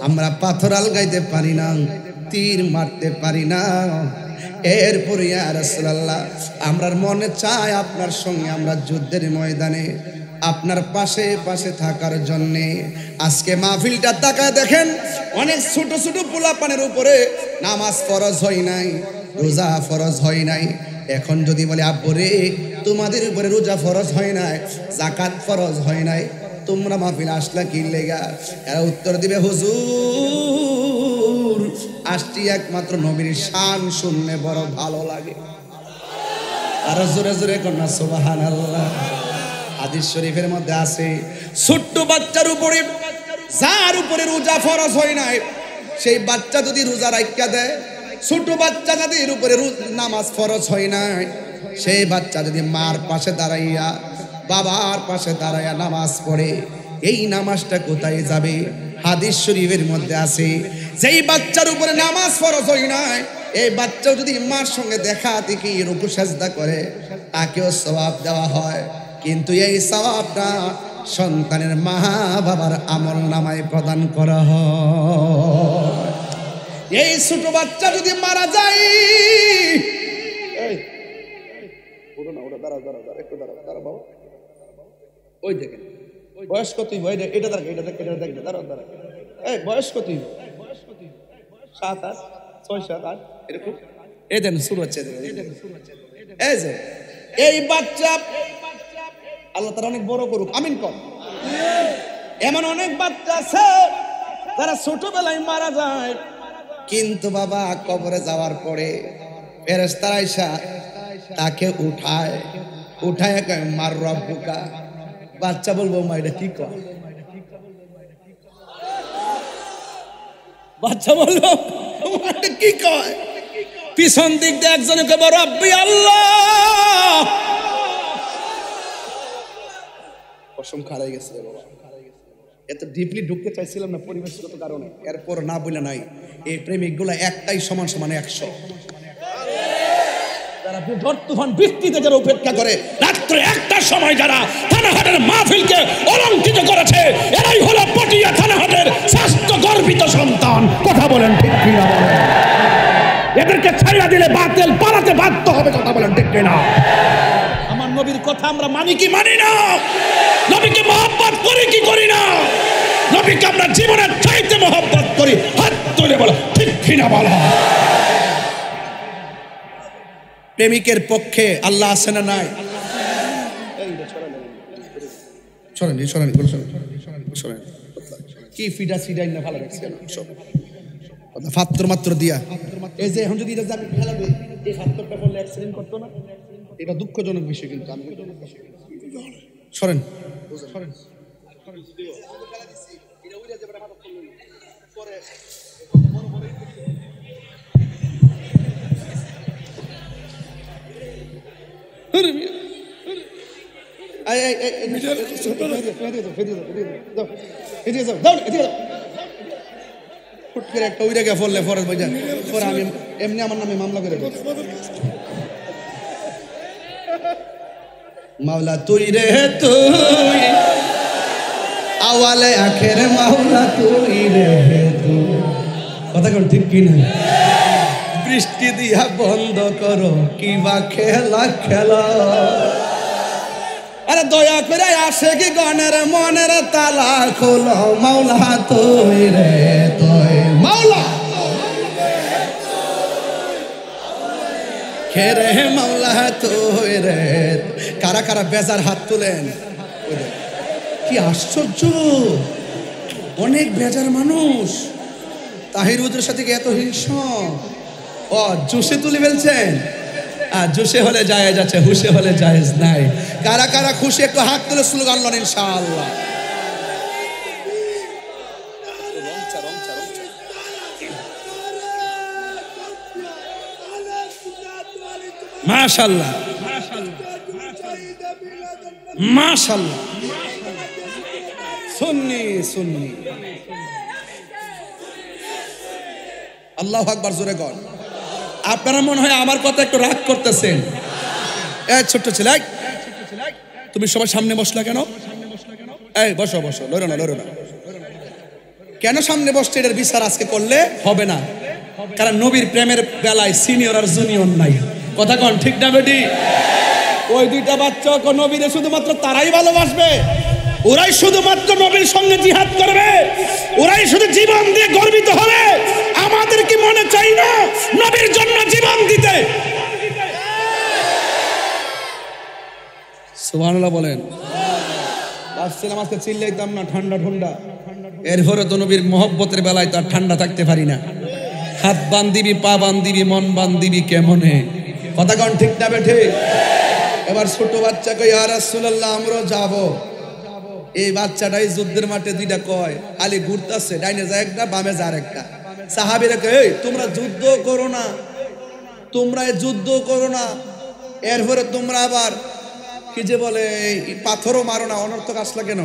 আমরা পাথর আলগাইতে পারি না, তীর মারতে পারি না, এরপরে ইয়া রাসূলুল্লাহ আমরার মনে চায় আপনার সঙ্গে আমরা যুদ্ধের ময়দানে আপনার পাশে পাশে থাকার জন্যে। আজকে মাহফিলটা তাকায় দেখেন, অনেক ছোট ছোট পোলাপানের উপরে নামাজ ফরজ হয় নাই, রোজা ফরজ হয় নাই। এখন যদি বলে আব্বু রে তোমাদের উপরে রোজা ফরজ হয় নাই, যাকাত ফরজ হয় নাই, তোমরা মাহফিল আসলা কি লেগা? এরা উত্তর দিবে হুজুর আসছি একমাত্র নবীর শান শুনলে বড় ভালো লাগে। আর জোরে জোরে কন্যা সুবহানাল্লাহ। হাদিস শরীফের মধ্যে আছে, ছোট্ট বাচ্চার উপরে যার উপরে রোজা ফরজ হয় নাই, সেই বাচ্চা যদি রোজা রাখা দেয়, ছোট বাচ্চা যাদের উপরে নামাজ ফরজ হয় নাই, সেই বাচ্চা যদি মার পাশে দাঁড়াইয়া বাবার পাশে দাঁড়াইয়া নামাজ পড়ে, এই নামাজটা কোথায় যাবে? হাদিস শরীফের মধ্যে আছে, যেই বাচ্চার উপরে নামাজ ফরজ হয় নাই, এই বাচ্চাও যদি মার সঙ্গে দেখা দেখি রুকু সাজদা করে, তাকেও সওয়াব দেওয়া হয়। কিন্তু এই সওয়াবটা সন্তানের মা বাবার আমল নামায় প্রদান করা হয়। এই ছোট বাচ্চা যদি মারা যায়, ওই দেখেন বয়স কত, এটা দেখ, এটা দেখ, এটা দেখ, দাঁড়া দাঁড়া, এই বয়স কত? 7, 8, 6, 7, 8 এরকম। এই দেন শুরু হচ্ছে, এই যে এই বাচ্চা আল্লাহ তাআলা অনেক বড় করুক, আমিন কর। এমন অনেক বাচ্চা আছে যারা ছোটবেলায় মারা যায়, কিন্তু বাবা কবরে যাওয়ার পরে ফেরেশতারা আইসা তাকে উঠায় কয় মার রব্বুকা। বাচ্চা বলবো মা এটা কি কয়? বাচ্চা বলবো এটা কি কয়? পিছন দিক দিয়ে একজনে কয় রব্বি আল্লাহ। কসম খারাই গেছে বাবা, এত ডিপলি ঢুকতে চাইছিলাম না পরিবেশগত কারণে, এরপর না বলে নাই। এই প্রেমিকগুলা একটাই সমান সমান 100। যারা ঝড় তুফান বৃষ্টিতে যারা উপেক্ষা করে, রাত্রে 1টার সময় যারা থানাহাটের মাহফিলকে অলঙ্কিত করেছে, এরাই হলো পটিয়া থানাহাটের স্বাস্থ্য গর্বিত সন্তান। কথা বলেন ঠিক কিনা বলেন? এদেরকে ছাড়িয়ে দিলে বাতিল পালাতে বাধ্য হবে। কথা বলেন ঠিক কিনা? আমার নবীর কথা আমরা মানি কি মানি না? নবীকে মহব্বত করি কি করি না? নবীকে আমরা জীবনের চাইতে মহব্বত করি। হাত তুলে বলো ঠিক কিনা বলো। প্রেমিকের পক্ষে আল্লাহ আছে না নাই? কি ফিডা সিডাই না ভালো লাগছে ফাত্তর মাত্র দিয়া। এই যে এখন যদি এটা আমি ফেলাবে, এই ফাত্তরটা করলে অ্যাক্সিডেন্ট করতো না? এটা দুঃখজনক বিষয়। কিন্তু আমি সরেন সরেন একটা উইরা গে ফললে ফরেজ ভাইজা পরে আমি এমনি আমার নামে মামলা করে মাওলা তুই রে তুই আওয়ালে আখের মাওলা তুই রে তুই। কথা কোন ঠিক কি না? বৃষ্টি দিয়া বন্ধ করো কি বা খেলা খেলা। আরে দয়া করে আসে কি গণের মনের তালা খোলো মাওলা তুই রে তুই। মাওলা খেরে মাওলা তুই রে। কারা কারা বেজার হাত তুলেন? কি আশ্চর্য, অনেক বেজার মানুষ। তাহির হুজুরের সাথে এত হিংস্র। ও জুসে তুলে ফেলছেন। আর জুসে হলে জায়েজ আছে, হুসে হলে জায়েজ নাই। কারা কারা খুশি একটু হাত তুলে স্লোগান লন ইনশাআল্লাহ। মাশাআল্লাহ মাশাআল্লাহ। সুন্নি সুন্নি আল্লাহু আকবার জোরে কর। আপনারা মনে হয় আমার কথা একটু রাগ করতেছেন। এই ছোট্ট ছেলে, তুমি সবার সামনে বসলা কেন? এই বসো বসো, লড়ো না লড়ো না। কেন সামনে বসছে এটার বিচার আজকে করলে হবে না। কারণ নবীর প্রেমের বেলায় সিনিয়র আর জুনিয়র নাই। কথা কন ঠিক না বেটি? ওই দুইটা বাচ্চা নবীরে শুধুমাত্র তারাই ভালোবাসবে, ওরাই শুধুমাত্র নবীর সঙ্গে জিহাদ করবে, ওরাই শুধু জীবন দিয়ে গর্বিত হবে। আমাদের কি মনে চাই না নবীর জন্য জীবন দিতে? সুবহানাল্লাহ বলেন। ভাবছিলাম আজকে চিল্লাইতাম না, ঠান্ডা ঠান্ডা। এরপরে তো নবীর মহব্বতের বেলায় তো আর ঠান্ডা থাকতে পারি না। হাত বান্ধিবি, পা বান্ধিবি, মন বান্ধিবি কেমনে? কথা কন ঠিক না বেঠে? এবার ছোট বাচ্চাকে ইয়া রাসূলুল্লাহ আমরা যাব। এই বাচ্চাটাই যুদ্ধের মাঠে দুইটা কয় আলী ঘুরতেছে, ডাইনে যায় একটা, বামে যায় আরেকটা। সাহাবীরা কয় এই তোমরা যুদ্ধ করো না, তোমরা যুদ্ধ করো না, এরপরে তোমরা আবার কি যে বলে পাথরও মারো না, অনর্থক আসলা কেন?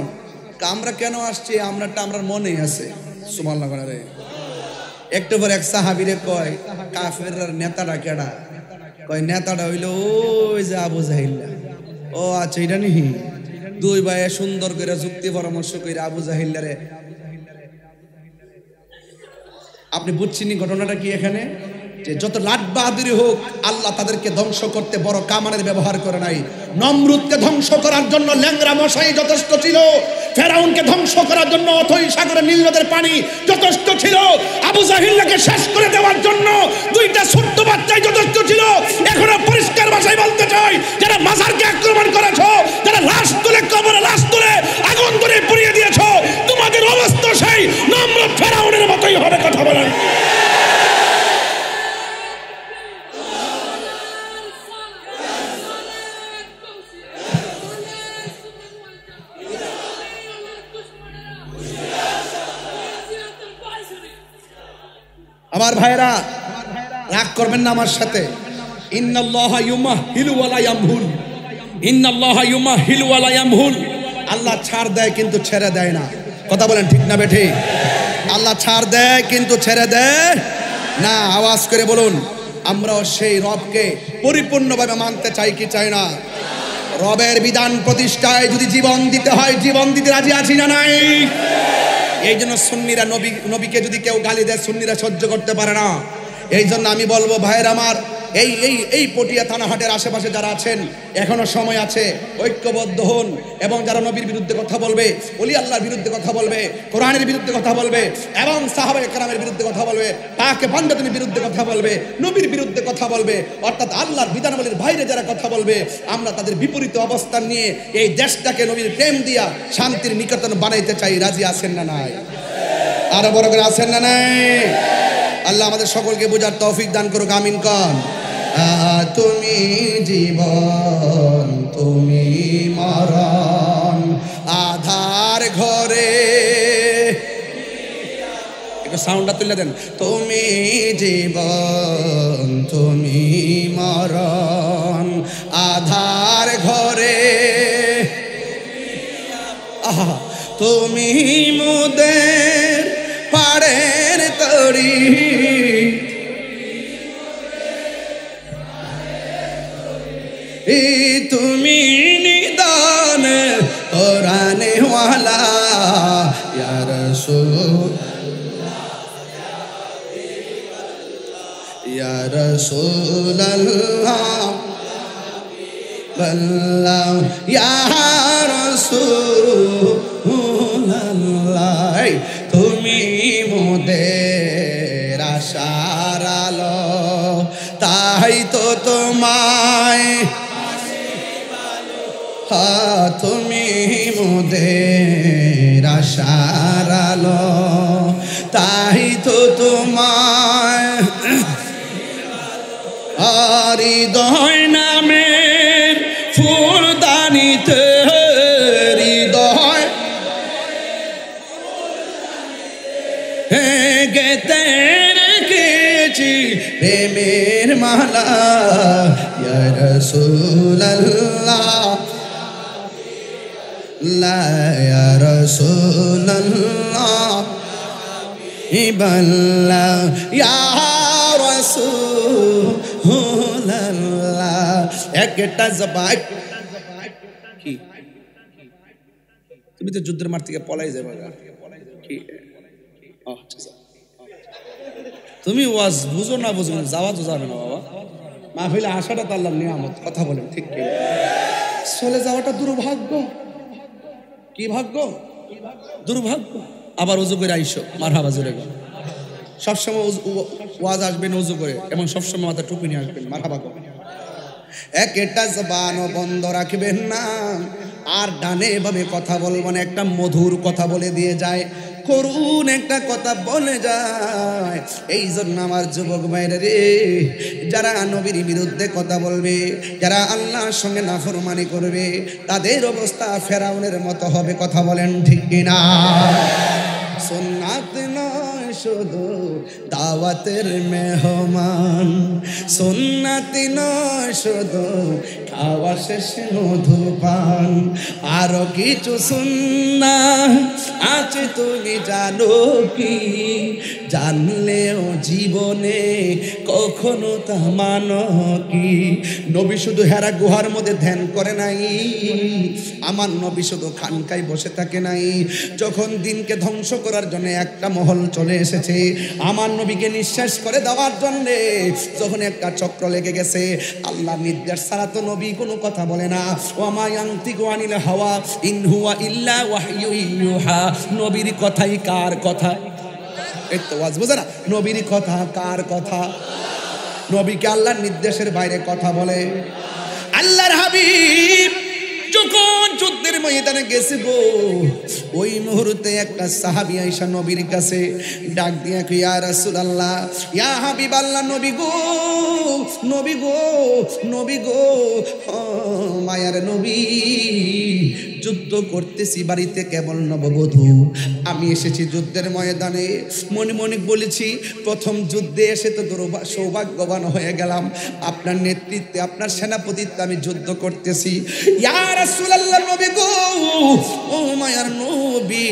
আমরা কেন আসছি? আমরাটা আমরা মনেই আছে। সুবহানাল্লাহ রে। একটু পর এক সাহাবীরে কয় কাফেরর নেতাটা কেডা? কয় নেতাটা হইল ওই যে আবু জাহিল। ও আচ্ছা এটা নিহি। দুই ভাই সুন্দর করে যুক্তি পরামর্শ করে আবু জাহিল্লারে আপনি বুঝছেন ঘটনাটা কি এখানে? যে যত লাট বাহাদুরি হোক আল্লাহ তাদেরকে ধ্বংস করতে বড় কামানের ব্যবহার করে নাই। নমরুদকে ধ্বংস করার জন্য ল্যাংরা মশাই যথেষ্ট ছিল, ফেরাউনকে ধ্বংস করার জন্য অথই সাগরে নীল নদের পানি যথেষ্ট ছিল, আবু জাহিলকে শেষ করে দেওয়ার জন্য দুইটা ছোট্ট বাচ্চাই যথেষ্ট ছিল। এখনো পরিষ্কার ভাষায় বলতে চাই, যারা মাজারকে আক্রমণ করেছো, যারা লাশ তুলে কবরে লাশ তুলে আগুন ধরে পুড়িয়ে দিয়েছো, তোমাদের অবস্থা সেই নমরুদ ফেরাউনের মতোই হবে। কথা বলেন। আমার ভাইরা রাগ করবেন না আমার সাথে। ইন্নাল্লাহা ইউমাহিলু ওয়া লা ইয়ামহুল, ইন্নাল্লাহা ইউমাহিলু ওয়া লা ইয়ামহুল। আল্লাহ ছাড় দেয় কিন্তু ছেড়ে দেয় না। কথা বলেন ঠিক না বেঠিক? আল্লাহ ছাড় দেয় কিন্তু ছেড়ে দেয় না। আওয়াজ করে বলুন আমরাও সেই রবকে পরিপূর্ণভাবে মানতে চাই কি চাই না? রবের বিধান প্রতিষ্ঠায় যদি জীবন দিতে হয়, জীবন দিতে রাজি আছি না নাই? এই জন্য সুন্নিরা নবীকে যদি কেউ গালি দেয়, সুন্নিরা সহ্য করতে পারে না। এই জন্য আমি বলবো ভাইয়ের আমার, এই পটিয়া থানাহাটের আশেপাশে যারা আছেন, এখনো সময় আছে, ঐক্যবদ্ধ হন এবং যারা নবীর বিরুদ্ধে কথা বলবে, ওলি আল্লাহর বিরুদ্ধে কথা বলবে, কোরআনের বিরুদ্ধে কথা বলবে এবং সাহাবায়ে কেরামের বিরুদ্ধে কথা বলবে, পাকে পাঞ্জাতনির বিরুদ্ধে কথা বলবে, নবীর বিরুদ্ধে কথা বলবে, অর্থাৎ আল্লাহর বিধানাবলীর বাইরে যারা কথা বলবে, আমরা তাদের বিপরীত অবস্থান নিয়ে এই দেশটাকে নবীর প্রেম দিয়া শান্তির নিকেতন বানাইতে চাই। রাজি আছেন না নাই? আরো বড় করে আছেন না নাই? আল্লাহ আমাদের সকলকে বোঝার তৌফিক দান করুক, আমিন কন। তুমি জীবন, তুমি মরণ, আধার ঘরে, একটু সাউন্ডটা তুলে দেন। তুমি জীবন, তুমি মরণ, আধার ঘরে, আহা তুমি মোদের পাড়ের তরি, তুমি নিদান কোরআনে ওয়ালা ইয়া রাসূল, ইয়া রাসূলুল্লাহ বল্লাহ ইয়া রাসূলুল্লাহ, তুমি মোদের আশার আলো, তাই তো তোমায়, তুমি মোদের আশার আলো, তাই তো তোমায় হৃদয় নামের ফুলদানিতে, হৃদয় গেতে রেখেছি প্রেমের মালা, ইয়া রাসূলুল্লাহ ইয়া রাসূলুল্লাহ ইবাল্লাহ ইয়া রাসূলুল্লাহ। একটা জবান কি, তুমি তো যুদ্ধের মাঠ থেকে পলাই যাবে কি? তুমি ওয়াজ বুঝো না বুঝো, যাওয়া তো যাবে না বাবা, মাহফিলে আসাটা তো আল্লাহর নিয়ামত, কথা বলেন ঠিক কি? চলে যাওয়াটা দুর্ভাগ্য। কি ভাগ্য? দুর্ভাগ্য। আবার উজু করে আইসো, মারহাবা জোরে গো। সবসময় ওয়াজ আসবেন উজু করে এবং সবসময় মাথা টুপি নিয়ে আসবেন, মারহাবা গো। একটা জবানও বন্ধ রাখবেন না, আর ডানে বামে কথা বলবো না, একটা মধুর কথা বলে দিয়ে যায়, করুন একটা কথা বলে যায়। এই জন্য আমার যুবক ভাইরা রে, যারা নবীর বিরুদ্ধে কথা বলবে, যারা আল্লাহর সঙ্গে নাফরমানি করবে, তাদের অবস্থা ফেরাউনের মতো হবে, কথা বলেন ঠিক কিনা? সুন্নাত নয় শুধু দাওয়াতের মেহমান, সুন্নাত নয় শুধু খাওয়া শেষে মধুপান, আরো কিছু সুন্নাত আছে তুমি জানো কি? জানলেও জীবনে কখনো তা মানো কি? নবী শুধু হেরা গুহার মধ্যে ধ্যান করে নাই, আমার নবী শুধু খানকায় বসে থাকে নাই। যখন দিনকে ধ্বংস করার জন্য একটা মহল চলে এসেছে, আমার নবীকে নিঃশেষ করে দেওয়ার জন্য যখন একটা চক্র লেগে গেছে, আল্লাহ নির্দেশ ছাড়া তো নবী কোনো কথা বলে না। ওয়া ইয়ানতিকু আনিল হাওয়া ইন হুয়া ইল্লা ওয়াহয়ু ইউহা, নবীর কথাই কার কথা? এই তো ওয়াজ বুঝে না, নবীর কথা কার কথা? নবীকে আল্লাহর নির্দেশের বাইরে কথা বলে? আল্লাহর হাবিব যখন যুদ্ধের ময়দানে গেছে গো, ওই মুহূর্তে একটা সাহাবী আয়েশা নবীর কাছে ডাক দিয়া কই, ইয়া রাসূলুল্লাহ, ইয়া হাবিবাল্লাহ, নবী গো, নবী গো, নবী গো, মায়ার নবী, যুদ্ধ করতেছি বাড়িতে কেবল নববধূ, আমি এসেছি যুদ্ধের ময়দানে, মনে মনে বলেছি প্রথম যুদ্ধে এসে তো সৌভাগ্যবান হয়ে গেলাম, আপনার নেতৃত্বে আপনার সেনাপতিত্বে আমি যুদ্ধ করতেছি। ইয়া রাসূলুল্লাহ, নবী গো, ও মায়ার নবী,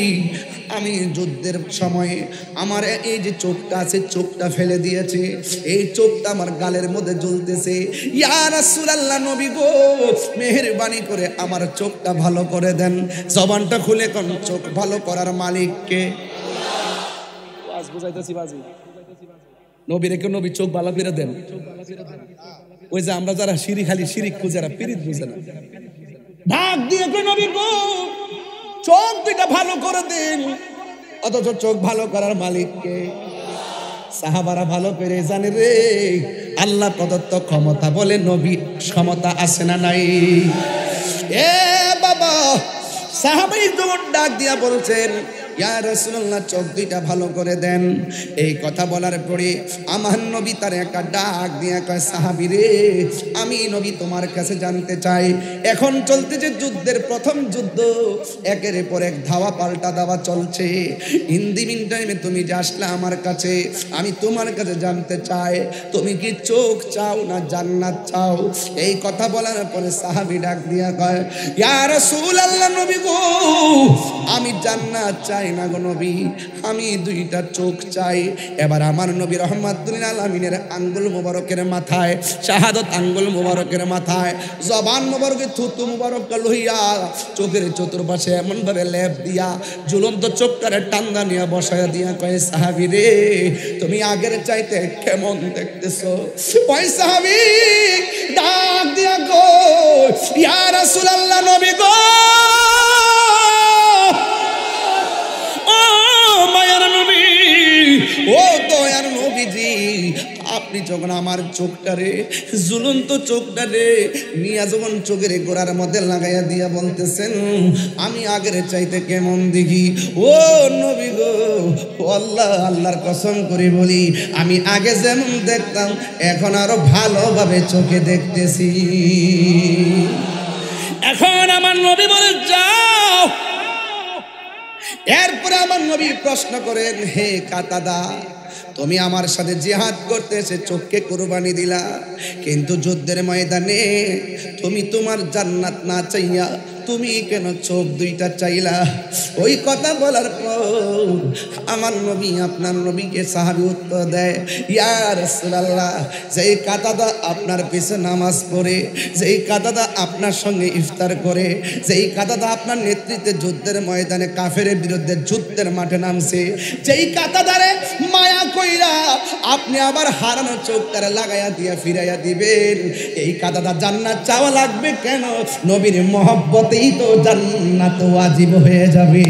আমি যুদ্ধের সময়ে আমার এই যে চোখটা আছে চোখটা ফেলে দিয়েছে, এই চোখটা আমার গালের মধ্যে জ্বলতেছে। ইয়া রাসূলুল্লাহ নবী গো, মেহেরবানি করে আমার চোখটা ভালো করে দেন। জবানটা খুলে কোন চোখ ভালো করার মালিককে? আজ বুঝাইতেছি বাজি নবীরে কেউ নবী চোখ ভালো করে দেন। ওই যে আমরা যারা শিরিক খালি শিরিক খুঁজে যারা পিরিত বুঝে না, ডাক দিয়ে নবী গো চোখ দুইটা ভালো করে দেন, অথচ চোখ ভালো করার মালিককে? সাহাবারা ভালো করে জানে রে আল্লাহ প্রদত্ত ক্ষমতা বলে নবী ক্ষমতা আছে না নাই? এ বাবা, সাহাবাই যখন ডাক দিয়া বলছেন ইয়া রাসূলুল্লাহ চোখ দুইটা ভালো করে দেন, এই কথা বলার পরে আমার নবী তার একটা ডাক দিয়া কয় সাহাবী রে, আমি নবী তোমার কাছে জানতে চাই, এখন চলতে যে যুদ্ধের প্রথম যুদ্ধ, একের পর এক ধাওয়া পাল্টা দাওয়া চলছে, ইন দি মিন টাইমে তুমি যে আসলে আমার কাছে, আমি তোমার কাছে জানতে চাই তুমি কি চোখ চাও না জান্নাত চাও? এই কথা বলার পরে সাহাবী ডাক দিয়া কয় ইয়া রাসূলুল্লাহ নবী গো, আমি জান্নাত চাই না গো নবী, আমি দুইটা চোখ চাই। এবার আমার নবী রাহমাতুল আলামিনের আঙ্গুল মোবারকের মাথায়, শাহাদাত আঙ্গুল মোবারকের মাথায় জবান মোবারকে থুতু মোবারক লইয়া চোখের চতুর্পাশে এমন ভাবে লেপ দিয়া ঝুলন্ত চোখটারে টান্দা নিয়ে বসায় দিয়া কয় সাহাবী রে, তুমি আগের চাইতে কেমন দেখতেছো? ওই সাহাবী ডাক দিয়া গো ইয়া রাসূলুল্লাহ নবী গো, ও দয়ার নবীজি, আপনি যখন আমার চোখটারে ঝুলন্ত চোখটারে নিয়া যখন চোখের গোড়ার মধ্যে লাগাইয়া দিয়া বলতেছেন আমি আগের চাইতে কেমন দেখি, ও নবী গো, আল্লাহ আল্লাহর কসম করে বলি আমি আগে যেমন দেখতাম এখন আরো ভালোভাবে চোখে দেখতেছি। এখন আমার নবী বলে যাও। এরপরে আমার নবী প্রশ্ন করেন হে কাতাদা, তুমি আমার সাথে জিহাদ করতে এসে চোখকে কুরবানি দিলা, কিন্তু যুদ্ধের ময়দানে তুমি তোমার জান্নাত না চাইয়া তুমি কেন চোখ দুইটা চাইলা? ওই কথা বলার পর আমার নবী আপনার নবীকে সাহাবী উত্তর দেয় ইয়া রাসূলুল্লাহ, যেই কাতাদা আপনার পিছে নামাজ পড়ে, যেই কাতাদা আপনার সঙ্গে ইফতার করে, যেই কাতাদা আপনার নেতৃত্বে যুদ্ধের ময়দানে কাফেরের বিরুদ্ধে যুদ্ধের মাঠে নামছে, যেই কাতাদারে মায়া কইরা আপনি আবার হারানো চোখটারে লাগাইয়া দিয়া ফিরাইয়া দিবেন, এই কাতাদা জান্নাত চাওয়া লাগবে কেন? নবীর মহব্বতেই তো জান্নাত ওয়াজিব হয়ে যাবে।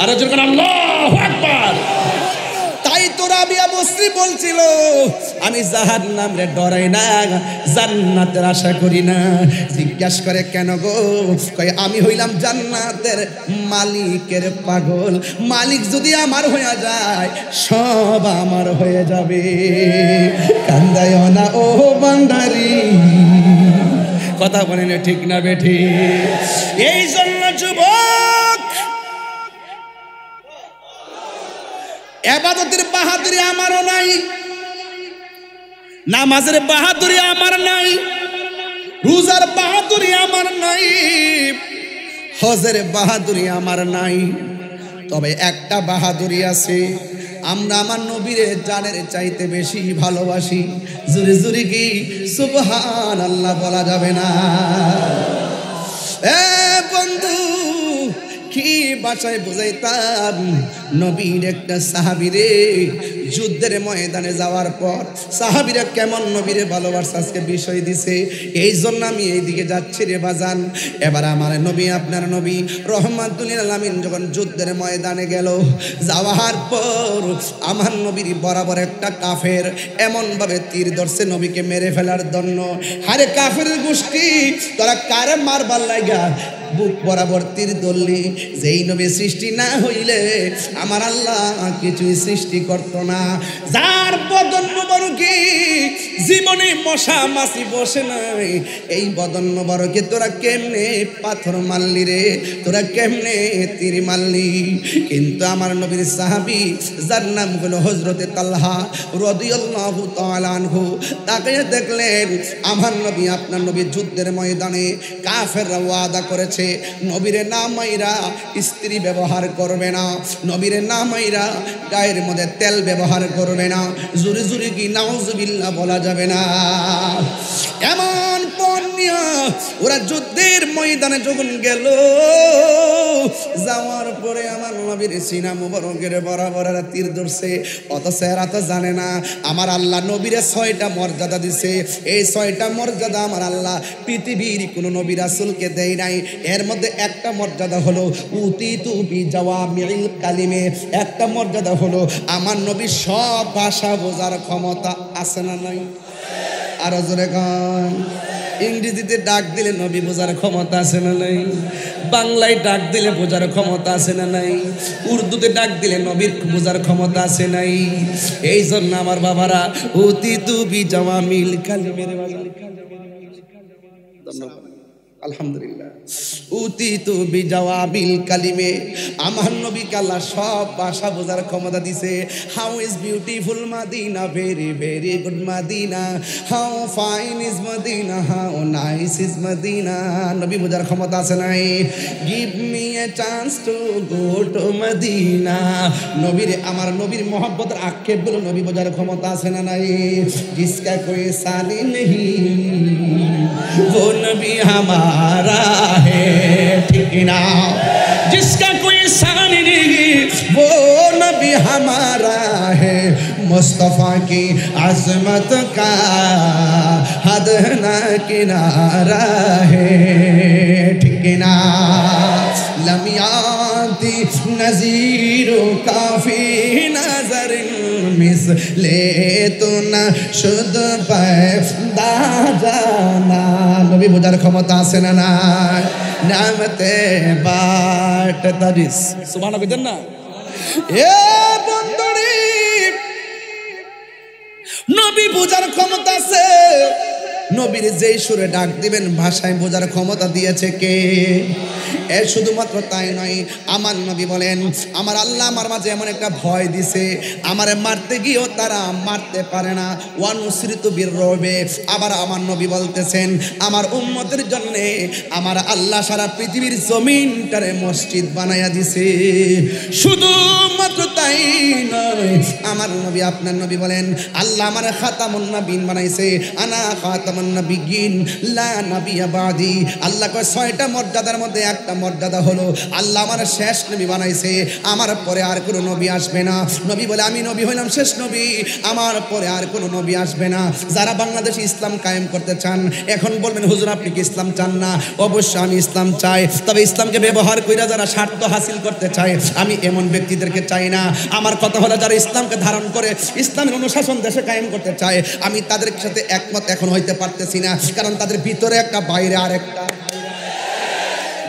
আর যখন আল্লাহু আকবার। তাই তো রাবিয়া বসরি বলছিল আমি জাহান্নামে ডরাই না, জান্নাতের আশা করি না। জিজ্ঞাসা করে কেন গো? কয় আমি হইলাম জান্নাতের মালিকের পাগল, মালিক যদি আমার হয়ে যায় সব আমার হয়ে যাবে। কান্দায় না ও বান্দারি, কথা বলেন ঠিক না বেঠি? এই জন্য যুবক ইবাদতের বাহাদুরি আমারও নাই, নামাজের বাহাদুরি আমার নাই, রোজার বাহাদুরি আমার নাই, হজের বাহাদুরি আমার নাই, তবে একটা বাহাদুরি আছে, আমরা আমার নবীরে জানের চাইতে বেশি ভালোবাসি। জুরি জুরি কি সুবহানাল্লাহ বলা যাবে না? এ বন্ধু কি ভাষায় বুঝাইতাম নবীর একটা সাহাবীরে যুদ্ধের ময়দানে যাওয়ার পর সাহাবীরা কেমন নবীরে ভালোবাসা আজকে বিষয় দিছে, এই জন্য আমি এইদিকে যাচ্ছি রে বাজান। এবার আমার নবী আপনার নবী রহমাতুল আলামিন যখন যুদ্ধের ময়দানে গেল, যাওয়ার পর আমার নবীর বরাবর একটা কাফের এমনভাবে তীর ধরছে নবীকে মেরে ফেলার জন্য। আরে কাফেরের গোষ্ঠী, তোরা কারে মারবার লাগা বুক বরাবর তীর ধরলি? যেই নবী সৃষ্টি না হইলে আমার আল্লাহ কিছুই সৃষ্টি করতো না, যার বদন মোবারকে জীবনে মশা মাছি বসে নাই, এই বদন মোবারকে তোরা কেমনে পাথর মারলি রে? তোরা কেমনে তীর মারলি? কিন্তু আমার নবীর সাহাবী যার নাম হলো হযরতে তালহা রাদিয়াল্লাহু তাআলা আনহু, তাকে দেখলেন আমার নবী আপনার নবী যুদ্ধের ময়দানে কাফেররা ওয়াদা করেছে আছে, নবীরে না মাইরা স্ত্রী ব্যবহার করবে না, নবীরে না মাইরা গায়ের মধ্যে তেল ব্যবহার করবে না। জোরে জোরে কি নাউজুবিল্লাহ বলা যাবে না? এমন পণ্য ওরা যুদ্ধের ময়দানে যখন গেল, যাওয়ার পরে আমার নবীর সিনা মুবারকের বরাবর তীর ধরছে। অথচ এরা তো জানে না আমার আল্লাহ নবীরে 6টা মর্যাদা দিছে। এই 6টা মর্যাদা আমার আল্লাহ পৃথিবীর কোনো নবী রাসূলকে দেয় নাই। এর মধ্যে একটা মর্যাদা হলো উতিতু বিজাওয়ামিল কালিমে। একটা মর্যাদা হলো আমার নবী সব ভাষা বোঝার ক্ষমতা আছে না নাই? আরো জোরে গান। ইংরেজিতে ডাক দিলে নবী বোঝার ক্ষমতা আছে না নাই? বাংলায় ডাক দিলে বোঝার ক্ষমতা আছে না নাই? উর্দুতে ডাক দিলে নবীর বোঝার ক্ষমতা আছে নাই? এই জন্য আমার বাবারা উতিতু বিজাওয়ামিল কালিমের আলহামদুলিল্লাহ উতিতু বিজাওয়াবিল কালিমে। আমার নবীকে আল্লাহ সব ভাষা বোঝার ক্ষমতা দিছে। How is beautiful Medina, very very good Medina, how fine is Medina, how nice is Medina. নবী বোঝার ক্ষমতা আছে নাই? Give me a chance to go to Medina. নবীর আমার নবীর মহব্বতের আক্ষেপগুলো নবী বোঝার ক্ষমতা আছে না নাই? জিসকা কোই সানি নেহি वो नबी हमारा है, ठीक ना? जिसका कोई शान नहीं वो नबी हमारा है। मुस्तफा की अजमत का हद ना किनारा है, ठीक ना? लमियाती नज़ीरो काफी नजर मिसले तो न शुद्ध पैदा जाना। নবী বোঝার ক্ষমতা আছে না নাই? নামতে বাট তারিস সুবহানাল্লাহ কইতেন না? এ বন্ধুরি নবী বোঝার ক্ষমতা আছে। নবীর যেই সুরে ডাক দিবেন ভাষায় বোঝার ক্ষমতা দিয়েছে কে? এ শুধুমাত্র তাই নয়, আমার নবী বলেন আমার আল্লাহ আমার মাঝে এমন একটা ভয় দিছে, আমারে মারতে গিয়েও তারা মারতে পারে না। ওয়ানুসরিতু বিররবে। আবার আমার নবী বলতেছেন আমার উম্মতের জন্য আমার আল্লাহ সারা পৃথিবীর জমিনটারে মসজিদ বানায়া দিছে। শুধুমাত্র তাই নয়, আমার নবী আপনার নবী বলেন আল্লাহ আমার খাতামুন নবীন বানাইছে। আনা খাতামুন নবিয়্যিন লা নবিয়্যা বাদি। আল্লাহ কয় 6টা মর্যাদার মধ্যে একটা মর্যাদা হলো আল্লাহ আমার শেষ নবী বানাইছে, আমার পরে আর কোনো নবী আসবে না। নবী বলে আমি নবী হইলাম শেষ নবী, আমার পরে আর কোনো নবী আসবে না। যারা বাংলাদেশে ইসলাম কায়েম করতে চান এখন বলবেন হুজুর আপনি কি ইসলাম চান না? অবশ্যই আমি ইসলাম চাই, তবে ইসলামকে ব্যবহার কইরা যারা স্বার্থ হাসিল করতে চায় আমি এমন ব্যক্তিদেরকে চাই না। আমার কথা হলো যারা ইসলামকে ধারণ করে ইসলামের অনুশাসন দেশে কায়েম করতে চায় আমি তাদের সাথে একমত এখন হইতে পারতেছি না, কারণ তাদের ভিতরে একটা বাইরে আরেকটা,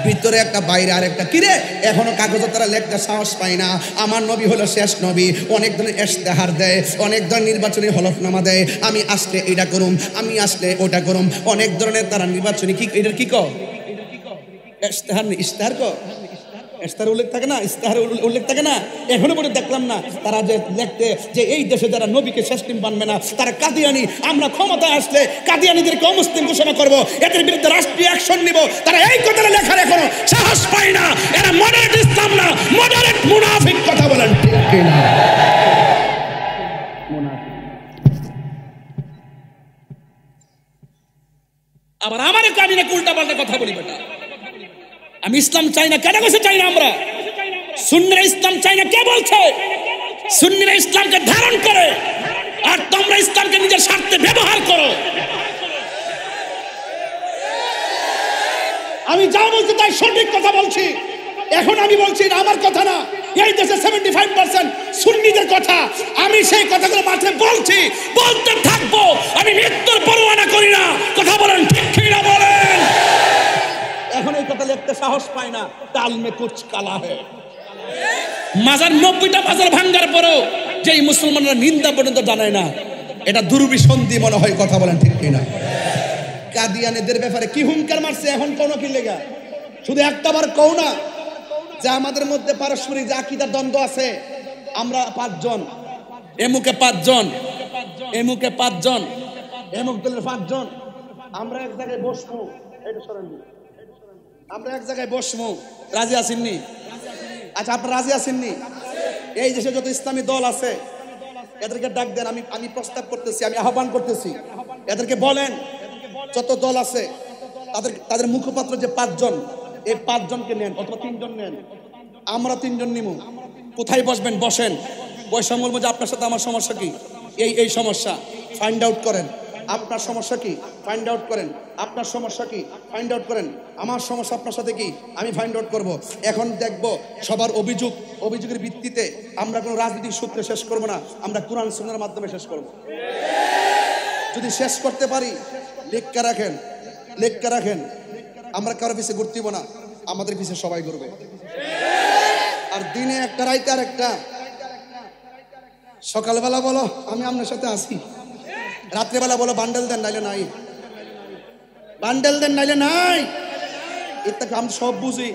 ভিতরে একটা বাইরে আরেকটা। কিরে এখনো কাগজে তারা লেখতে সাহস পায় না আমার নবী হলো শেষ নবী। অনেক ধরনের ইশতেহার দেয়, অনেক ধরনের নির্বাচনী হলফনামা দেয়, আমি আসলে এটা করুম, আমি আসলে ওটা করুম, অনেক ধরনের তারা নির্বাচনী কি এটার কি কো ইশতেহার ইশতেহার কো ইশতেহার উল্লেখ থাকে না, ইশতেহার উল্লেখ থাকে না। এখনো পর্যন্ত দেখলাম না তারা যে লিখতে যে এই দেশে যারা নবীকে শেষ নবী মানবে না তারা কাদিয়ানি, আমরা ক্ষমতায় আসলে কাদিয়ানিদেরকে অমুসলিম ঘোষণা করব, এদের বিরুদ্ধে রাষ্ট্রীয় অ্যাকশন নিব। তারা এই কথাটা লেখার এখনো সাহস পায় না। এরা মডারেট ইসলাম না, মডারেট মুনাফিক। কথা বলেন ঠিক কি না? আবার আমারে কামিনে উল্টা পাল্টা কথা বলি বেটা। আমি ইসলাম চাই না, কেন বসে চাই না? আমরা সুন্নিরা ইসলাম চাই না, কে বলছে? সুন্নিরা ইসলামকে ধারণ করে আর তোমরা ইসলামকে নিজের স্বার্থে ব্যবহার করো। আমি যা বলছি তাই সঠিক কথা বলছি। এখন আমি বলছি না আমার কথা না, এই দেশে 75% সুন্নিদের কথা। আমি সেই কথাগুলো মাঠে বলছি, বলতে থাকবো। আমি মৃত্যুর পরোয়া করি না। কথা বলেন ঠিক কি না বলেন? এখন এই কথা লিখতে সাহস পায় না। তাল মে কুছ কালা হে। মাজার 90টা মাজার ভাঙ্গার পরও যেই মুসলমানরা নিন্দা পর্যন্ত জানায় না, এটা দুর্বিসন্ধি মনে হয়। কথা বলেন ঠিক কিনা? কাদিয়ানীদের ব্যাপারে কি হুঙ্কার মারছে এখন কোন কি লেগা? শুধু একটাবার কও না যে আমাদের মধ্যে পারস্পরিক যে আকীদার দ্বন্দ্ব আছে, আমরা 5 জন, এমুকে 5 জন, এমুকে 5 জন, এমুক দলের 5 জন, আমরা এক জায়গায় বসবো। এটা সরেন আমরা এক জায়গায় বসবো, রাজি আছেননি? আচ্ছা, আপনারা রাজি আছেননি? এই দেশে যত ইসলামী দল আছে এদেরকে ডাক দেন। আমি প্রস্তাব করতেছি, আমি আহ্বান করতেছি, এদেরকে বলেন যত দল আছে তাদের মুখপাত্র যে 5 জন, এই 5 জনকে নেন অথবা 3 জন নেন, আমরা 3 জন নিব। কোথায় বসবেন? বসেন, বৈষম্য বলবো যে আপনার সাথে আমার সমস্যা কি, এই সমস্যা ফাইন্ড আউট করেন। আপনার সমস্যা কি ফাইন্ড আউট করেন, আপনার সমস্যা কি ফাইন্ড আউট করেন, আমার সমস্যা আপনার সাথে কি আমি ফাইন্ড আউট করব। এখন দেখব সবার অভিযোগের ভিত্তিতে আমরা কোনো রাজনৈতিক সূত্রে শেষ করব না, আমরা কোরআন সুন্নাহর মাধ্যমে শেষ করব। যদি শেষ করতে পারি লেখা রাখেন, আমরা কারো পিছিয়ে ঘুরতেব না, আমাদের পিছিয়ে সবাই ঘুরবে। আর দিনে একটা, রাইতে আর একটা। সকালবেলা বলো আমি আপনার সাথে আসি, রাত্রেবেলা বলো বান্ডেল দেন নাইলে নাই, বান্ডেল দেন নাইলে নাই। এটা আমি সব বুঝি।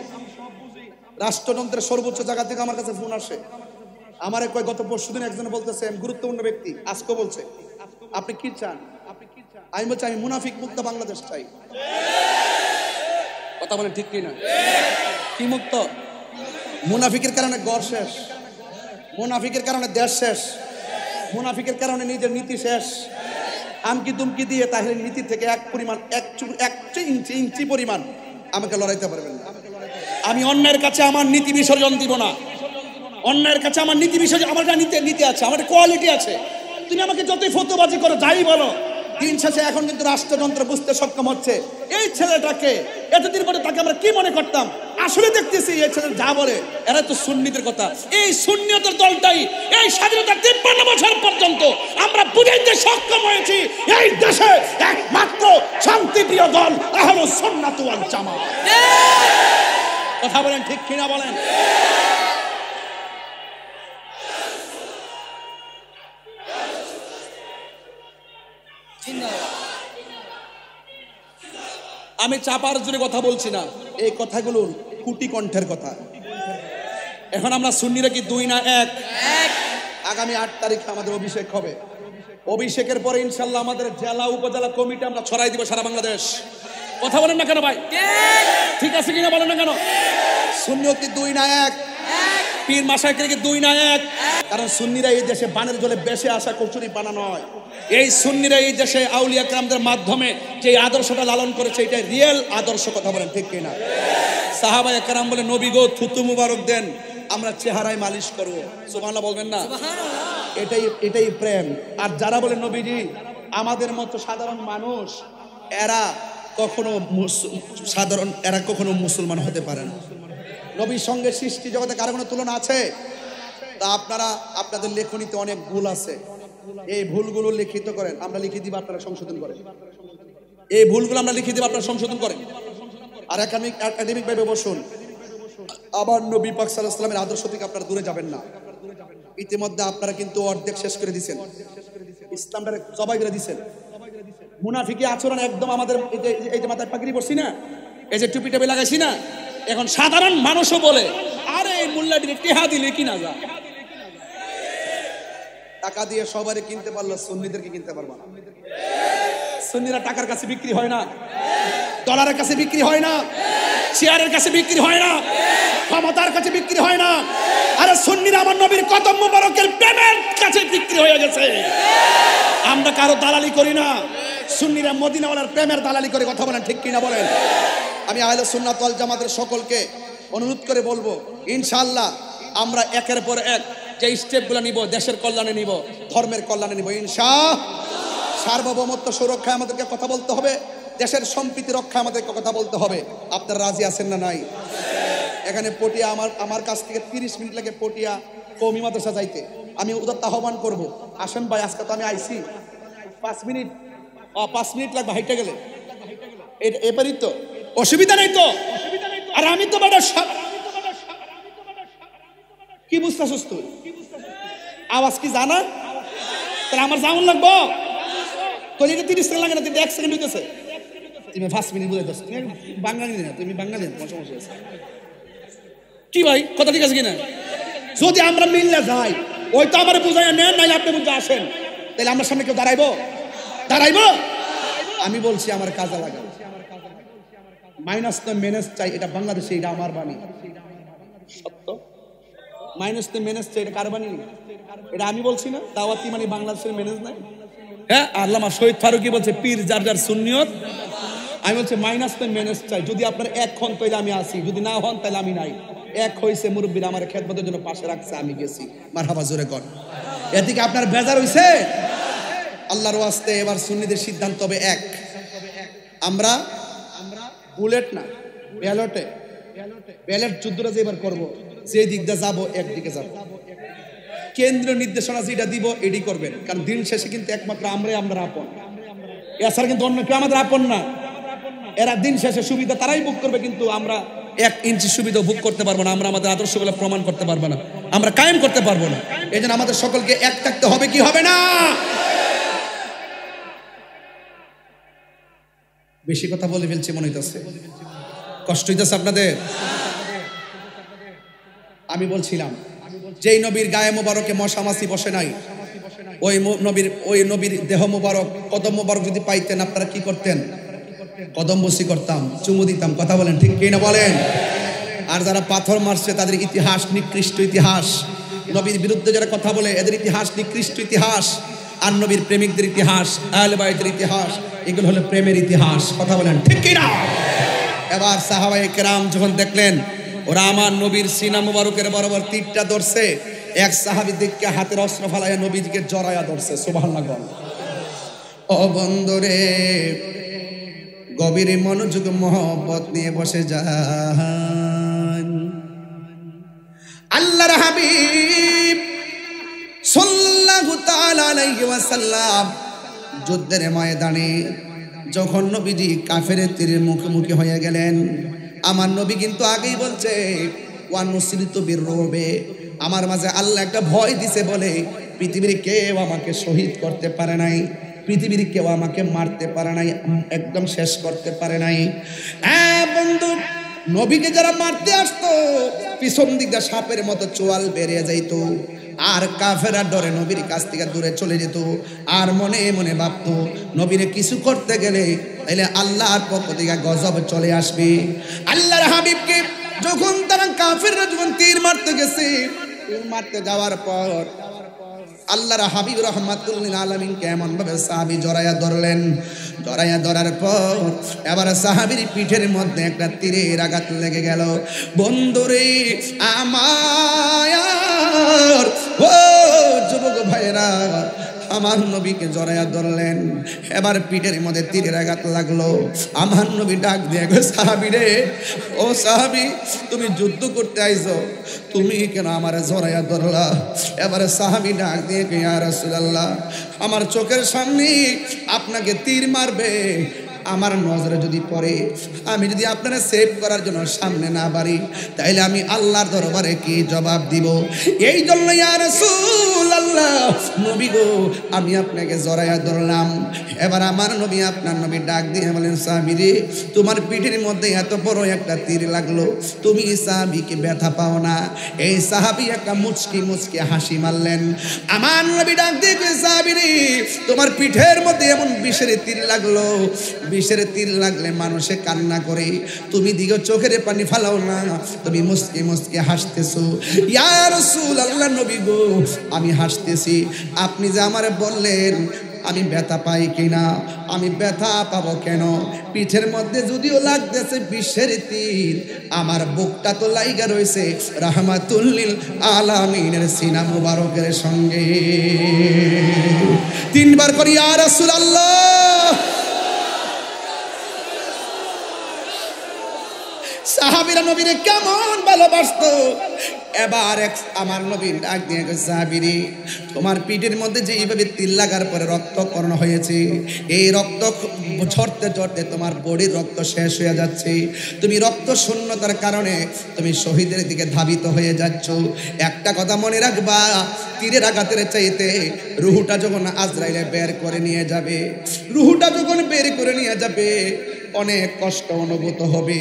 রাষ্ট্রযন্ত্রের সর্বোচ্চ জায়গা থেকে আমার কাছে ফোন আসে। আমার কয় গত পরশুদিন একজনে বলতেছে, গুরুত্বপূর্ণ ব্যক্তি আজকে বলছে, আপনি কি চান? আমি বলছি আমি মুনাফিক মুক্ত বাংলাদেশ চাই। কথা বলেন ঠিক কিনা? কি মুক্ত? মুনাফিকের কারণে ঘর শেষ, মুনাফিকের কারণে দেশ শেষ, মুনাফিকের কারণে নিজের নীতি শেষ। আমকি তুমকি দিয়ে তাহলে নীতি থেকে এক ইঞ্চি পরিমাণ আমাকে লড়াইতে পারবেন না। আমি অন্যের কাছে আমার নীতি বিসর্জন দিব না, অন্যের কাছে আমার নীতি বিসর্জন, আমার নীতি আছে, আমার কোয়ালিটি আছে। তুমি আমাকে যতই ফতোবাজি করো, যাই বলো, দিন শেষে এখন কিন্তু রাষ্ট্রযন্ত্র বুঝতে সক্ষম হচ্ছে এই ছেলেটাকে, এতদিন পরে তাকে আমরা কি মনে করতাম, আসলে দেখতেছি এই ছেলে যা বলে এরা তো সুন্নিদের কথা। এই সুন্নিয়তের দলটাই এই স্বাধীনতার 53 বছর পর্যন্ত আমরা বুঝাইতে সক্ষম হয়েছি এই দেশে একমাত্র শান্তিপ্রিয় দল আহলুস সুন্নাত ওয়াল জামাত। কথা বলেন ঠিক কিনা বলেন? আমি চাপার জোরে কথা বলছি না, এই কথাগুলোর কুটি কণ্ঠের কথা। এখন আমরা সুন্নিরা কি 2 না 1? আগামী 8 তারিখে আমাদের অভিষেক হবে। অভিষেকের পরে ইনশাল্লাহ আমাদের জেলা উপজেলা কমিটি আমরা ছড়াই দিব সারা বাংলাদেশ। কথা বলেন না কেন ভাই? ঠিক আছে কিনা বলেন না কেন? সুন্নিয়ত কি 2 না 1? পীর মাশায়েখের কি 2 না 1? কারণ সুন্নিরা এই দেশে বানের জলে বেশি আসা কচুরি বানানো হয়। এই সুন্নিরা এই দেশে আউলিয়া কেরামদের মাধ্যমে যে আদর্শটা লালন করেছে, এটা রিয়েল আদর্শ। কথা বলেন ঠিক কিনা? সাহাবায়ে কেরাম বলে, নবী গো থুতু মুবারক দেন, আমরা চেহারায় মালিশ করব। সুবহানাল্লাহ বলবেন না? এটাই প্রেম। আর যারা বলে নবীজি আমাদের মতো সাধারণ মানুষ, এরা কখনো মুসলমান হতে পারে না। নবীর সঙ্গে সৃষ্টি জগতে কারো কোনো তুলনা আছে? তা আপনারা আপনাদের লেখনীতে অনেক ভুল আছে, এই ভুলগুলো লিখিত করেন, আমরা লিখে দিব, আপনারা সংশোধন করেন। এই ভুলগুলো আমরা লিখে দিব, আপনারা সংশোধন করেন। আর একাডেমিক ভাবে বসুন। আবার নবী পাক সাল্লাল্লাহু আলাইহি ওয়াসাল্লামের আদর্শ থেকে আপনারা দূরে যাবেন না। ইতিমধ্যে আপনারা কিন্তু অর্ধেক শেষ করে দিয়েছেন, ইসলামটাকে জবাই করে দিয়েছেন। মুনাফিকি আচরণ একদম আমাদের, এই যে মাথায় পাগড়ি পরছি না, এই যে টুপি টাপি লাগাইছি না, এখন সাধারণ মানুষও বলে আরে এই মোল্লাটি টেহা দিলে কিনা যা। টাকা দিয়ে সবারই কিনতে পারলো, সুন্নিদেরকে কিনতে পারবো না। সুন্নিরা টাকার কাছে বিক্রি হয় না, ডলারের কাছে বিক্রি হয় না, চেয়ারের কাছে বিক্রি হয় না, ক্ষমতার কাছে বিক্রি হয় না। আরে সুন্নিরা আমার নবীর কদম মুবারকের প্রেমের কাছে বিক্রি হয়ে গেছে। আমরা কারো দালালি করি না, সুন্নিরা মদিনাওয়ালার প্রেমের দালালি করে। কথা বলেন ঠিক কিনা বলেন? আমি আহলে সুন্নাত ওয়াল জামাতের সকলকে অনুরোধ করে বলবো, ইনশাআল্লাহ আমরা একের পর এক যে স্টেপগুলো নিব, দেশের কল্যাণে নিব, ধর্মের কল্যাণে নিব ইনশাআল্লাহ। সার্বভৌমত্ব সুরক্ষায় আমাদেরকে কথা বলতে হবে, দেশের সম্প্রীতি রক্ষায় আমাদেরকে কথা বলতে হবে। আপনারা রাজি আছেন না? নাই? এখানে পটিয়া আমার কাছ থেকে 30 মিনিট লাগে পটিয়া কওমি মাদ্রাসা যাইতে। আমি উদাত্ত আহ্বান করবো, আসেন ভাই, আজকে তো আমি আইছি, 5 মিনিট লাগবে হাইটে গেলে, এবারই তো অসুবিধা নেই তো। আর আমি তো কি বুঝতেছিস তুই? আওয়াজ কি জানা? তাহলে আমার যেমন লাগবো তো 30 সেকেন্ড লাগে না, 1 সেকেন্ড হইতেছে। তুমি 5 মিনিট বুঝাইতেছ, তুমি বাঙালি না, তুমি বাঙালি না, তোমার সমস্যা আছে কি ভাই? কথা ঠিক আছে কিনা? যদি আমরা মিললে যাই, ওই তো আমার বুঝাই নেন, নাই আপনি বুঝে আসেন, তাহলে আমার সামনে কেউ দাঁড়াইবো? আমি বলছি আমার কাজে লাগাবো। মাইনাস তো মেনেস চাই, এটা বাংলাদেশে, এটা আমার বাণী সত্য। মাইনাস তো মেনেস চাই, এটা কার বাণী? এটা আমি বলছি না, দাওয়াতি মানে বাংলাদেশের মেনেজ নাই। হ্যাঁ, আল্লামা শহীদ ফারুকী বলছে পীর যার যার সুন্নিয়ত। আমি বলছি মাইনাস তো মেনেজ চাই, যদি আপনার এক হন তাহলে আমি আসি, যদি না হন তাহলে আমি নাই। এক হয়েছে, মুরব্বীরা আমার খেদমতের জন্য পাশে রাখছে, আমি গেছি। মারহাবা, জোরে কর। এদিকে আপনার বেজার হইছে? আল্লাহর ওয়াস্তে এবার সুন্নিদের সিদ্ধান্ত হবে এক, আমরা বুলেট না ব্যালটে, ব্যালট যুদ্ধটা যে এবার করবো, যে দিক দিয়ে যাবো একদিকে যাবো, কেন্দ্রীয় নির্দেশনা যেটা দিব এটি করবেন। কারণ দিন শেষে কিন্তু একমাত্র আমরা আপন, এছাড়া কিন্তু অন্য কেউ আমাদের আপন না। এরা দিন শেষে সুবিধা তারাই ভোগ করবে, কিন্তু আমরা 1 ইঞ্চি সুবিধা ভোগ করতে পারবো না, আমরা আমাদের আদর্শগুলো প্রমাণ করতে পারবো না, আমরা কায়েম করতে পারবো না। এই জন্য আমাদের সকলকে এক থাকতে হবে, কি হবে না? বেশি কথা বলে ফেলছি মনে হইতেছে, কষ্ট হইতেছে আপনাদের? আমি বলছিলাম যেই নবীর গায়ে মোবারকে মশা মাছি বসে নাই, ওই নবীর দেহ মোবারক, কদম মোবারক যদি পাইতেন আপনারা কি করতেন? কদম বসি করতাম, চুমু দিতাম। কথা বলেন ঠিক কি না বলেন? আর যারা পাথর মারছে তাদের ইতিহাস নিকৃষ্ট ইতিহাস, নবীর বিরুদ্ধে যারা কথা বলে এদের ইতিহাস নিকৃষ্ট ইতিহাস, আর নবীর প্রেমিকদের ইতিহাস, আহলে বাইতের ইতিহাস, এগুলো হলো প্রেমের ইতিহাস। কথা বলেন ঠিক কি না? এবার সাহাবায়ে কেরাম যখন দেখলেন ওরা আমার নবীর সিনা মুবারকের বরাবর তীরটা ধরছে, এক সাহাবী দেখে হাতের অস্ত্র ফালাইয়া নবীজিকে জড়াইয়া ধরছে। সুবহানাল্লাহ। ও বন্ধুরে, গভীর মনোযোগ মহব্বত নিয়ে বসে যান। আল্লাহর হাবিব সাল্লাল্লাহু তাআলা আলাইহি ওয়াসাল্লাম যুদ্ধের ময়দানে যখন নবীজি কাফেরের তীরের মুখোমুখি হয়ে গেলেন, আমার নবী কিন্তু আগেই বলছে ওয়ান মুসরিতু বিররুবে, আমার মাঝে আল্লাহ একটা ভয় দিছে বলে পৃথিবীর কেউ আমাকে শহীদ করতে পারে নাই, পৃথিবীর কেউ আমাকে মারতে পারে নাই, একদম শেষ করতে পারে নাই। হ্যাঁ বন্ধু, নবীকে যারা মারতে আসতো পিছন দিকটা সাপের মতো চোয়াল বেরিয়ে যাইতো, আর কাফেরা ডরে নবীর কাছ থেকে দূরে চলে যেত, আর মনে মনে ভাবতো নবীরে কিছু করতে গেলে তাইলে আল্লাহর পক্ষ থেকে গজব চলে আসবে। আল্লাহর হাবিবকে যখন তারা কাফেররা যখন তীর মারতে গেছে, তীর মারতে যাওয়ার পর আল্লাহর হাবিব রাহমাতুল লিল আলামিন কেমন ভাবে সাহাবী জড়াইয়া ধরলেন। জড়াইয়া ধরার পর এবার সাহাবীর পিঠের মধ্যে একটা তীরের আঘাত লেগে গেল। বন্ধুরে আমার, ও যুবক ভাইরা, আমার নবীকে জড়াইয়া ধরলেন, এবার পিঠের মধ্যে তীরের আঘাত লাগলো। আমার নবী ডাক দিয়ে সাহাবী রে, ও সাহাবী, তুমি যুদ্ধ করতে আইছো, তুমি কেন আমার জড়াইয়া ধরলা? এবারে সাহাবী ডাক দিয়ে ইয়া রাসূলুল্লাহ, আমার চোখের সামনে আপনাকে তীর মারবে, আমার নজরে যদি পড়ে, আমি যদি আপনারা সেভ করার জন্য সামনে না বাড়ি, তাইলে আমি আল্লাহর দরবারে কি জবাব দিব? এই জন্য ইয়া রাসূলুল্লাহ, নবী গো, আমি আপনাকে জড়াইয়া ধরলাম। এবার আমার নবী, আপনার নবী ডাক দিয়ে বলেন, সাহাবী রে, তোমার পিঠের মধ্যে এত বড় একটা তীর লাগলো, তুমি সাহাবীকে ব্যথা পাও না? এই সাহাবী একটা মুচকি মুচকি হাসি মারলেন। আমার নবী ডাক দিয়ে সাহাবী রে, তোমার পিঠের মধ্যে এমন বিষের তীর লাগলো, বিষের তীর লাগলে মানুষে কান্না করে, তুমি দিকে চোখের পানি ফালাও না, তুমি মুচকি মুচকি হাসতেছো। ইয়া রাসূলুল্লাহ, নবী গো, আমি হাসতেছি, আপনি যে আমারে বললেন আমি ব্যথা পাই কিনা, আমি ব্যথা পাবো কেন? পিঠের মধ্যে যদিও লাগতেছে বিষের তীর, আমার বুকটা তো লাইগা রয়েছে রাহমাতুল লিল আলামিনের সিনা মুবারকের সঙ্গে। 3 বার করি ইয়া রাসূলুল্লাহ। সাহাবীরা নবীরে কেমন ভালোবাসতো। এবার আমার নবী ডাক দিয়ে সাহাবী রে, তোমার পিঠের মধ্যে যে এইভাবে তীর লাগার পরে রক্তকরণ হয়েছে, এই রক্ত ঝরতে ঝরতে তোমার বডির রক্ত শেষ হয়ে যাচ্ছে, তুমি রক্ত শূন্যতার কারণে তুমি শহীদের দিকে ধাবিত হয়ে যাচ্ছ। একটা কথা মনে রাখবা, তীরের আঘাতের চাইতে রুহুটা যখন আজরাইলে বের করে নিয়ে যাবে, রুহুটা যখন বের করে নিয়ে যাবে অনেক কষ্ট অনুভূত হবে।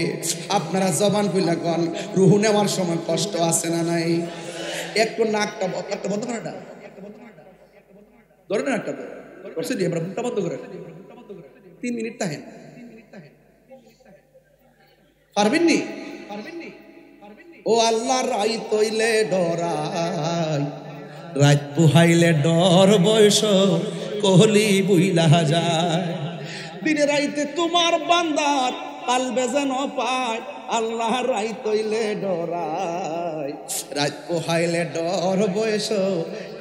আপনারা জবান খুলে কোন, রুহু নেওয়ার সময় কষ্ট আছে না নাই? একটু নাকটা বন্ধ করে, ধরে না একটা করছে, বুকটা বন্ধ করে 3 মিনিট থাকেন। পারবেননি? ও আল্লাহ রাই তৈলে ডরাই, রাত পুহাইলে ডর বয়স কোহলি বুইলা যায়। দিনে রাইতে তোমার বান্দার কালবে যেন পায়, আল্লাহ রাই তৈলে ডরাই, রাত পোহাইলে ডর বয়স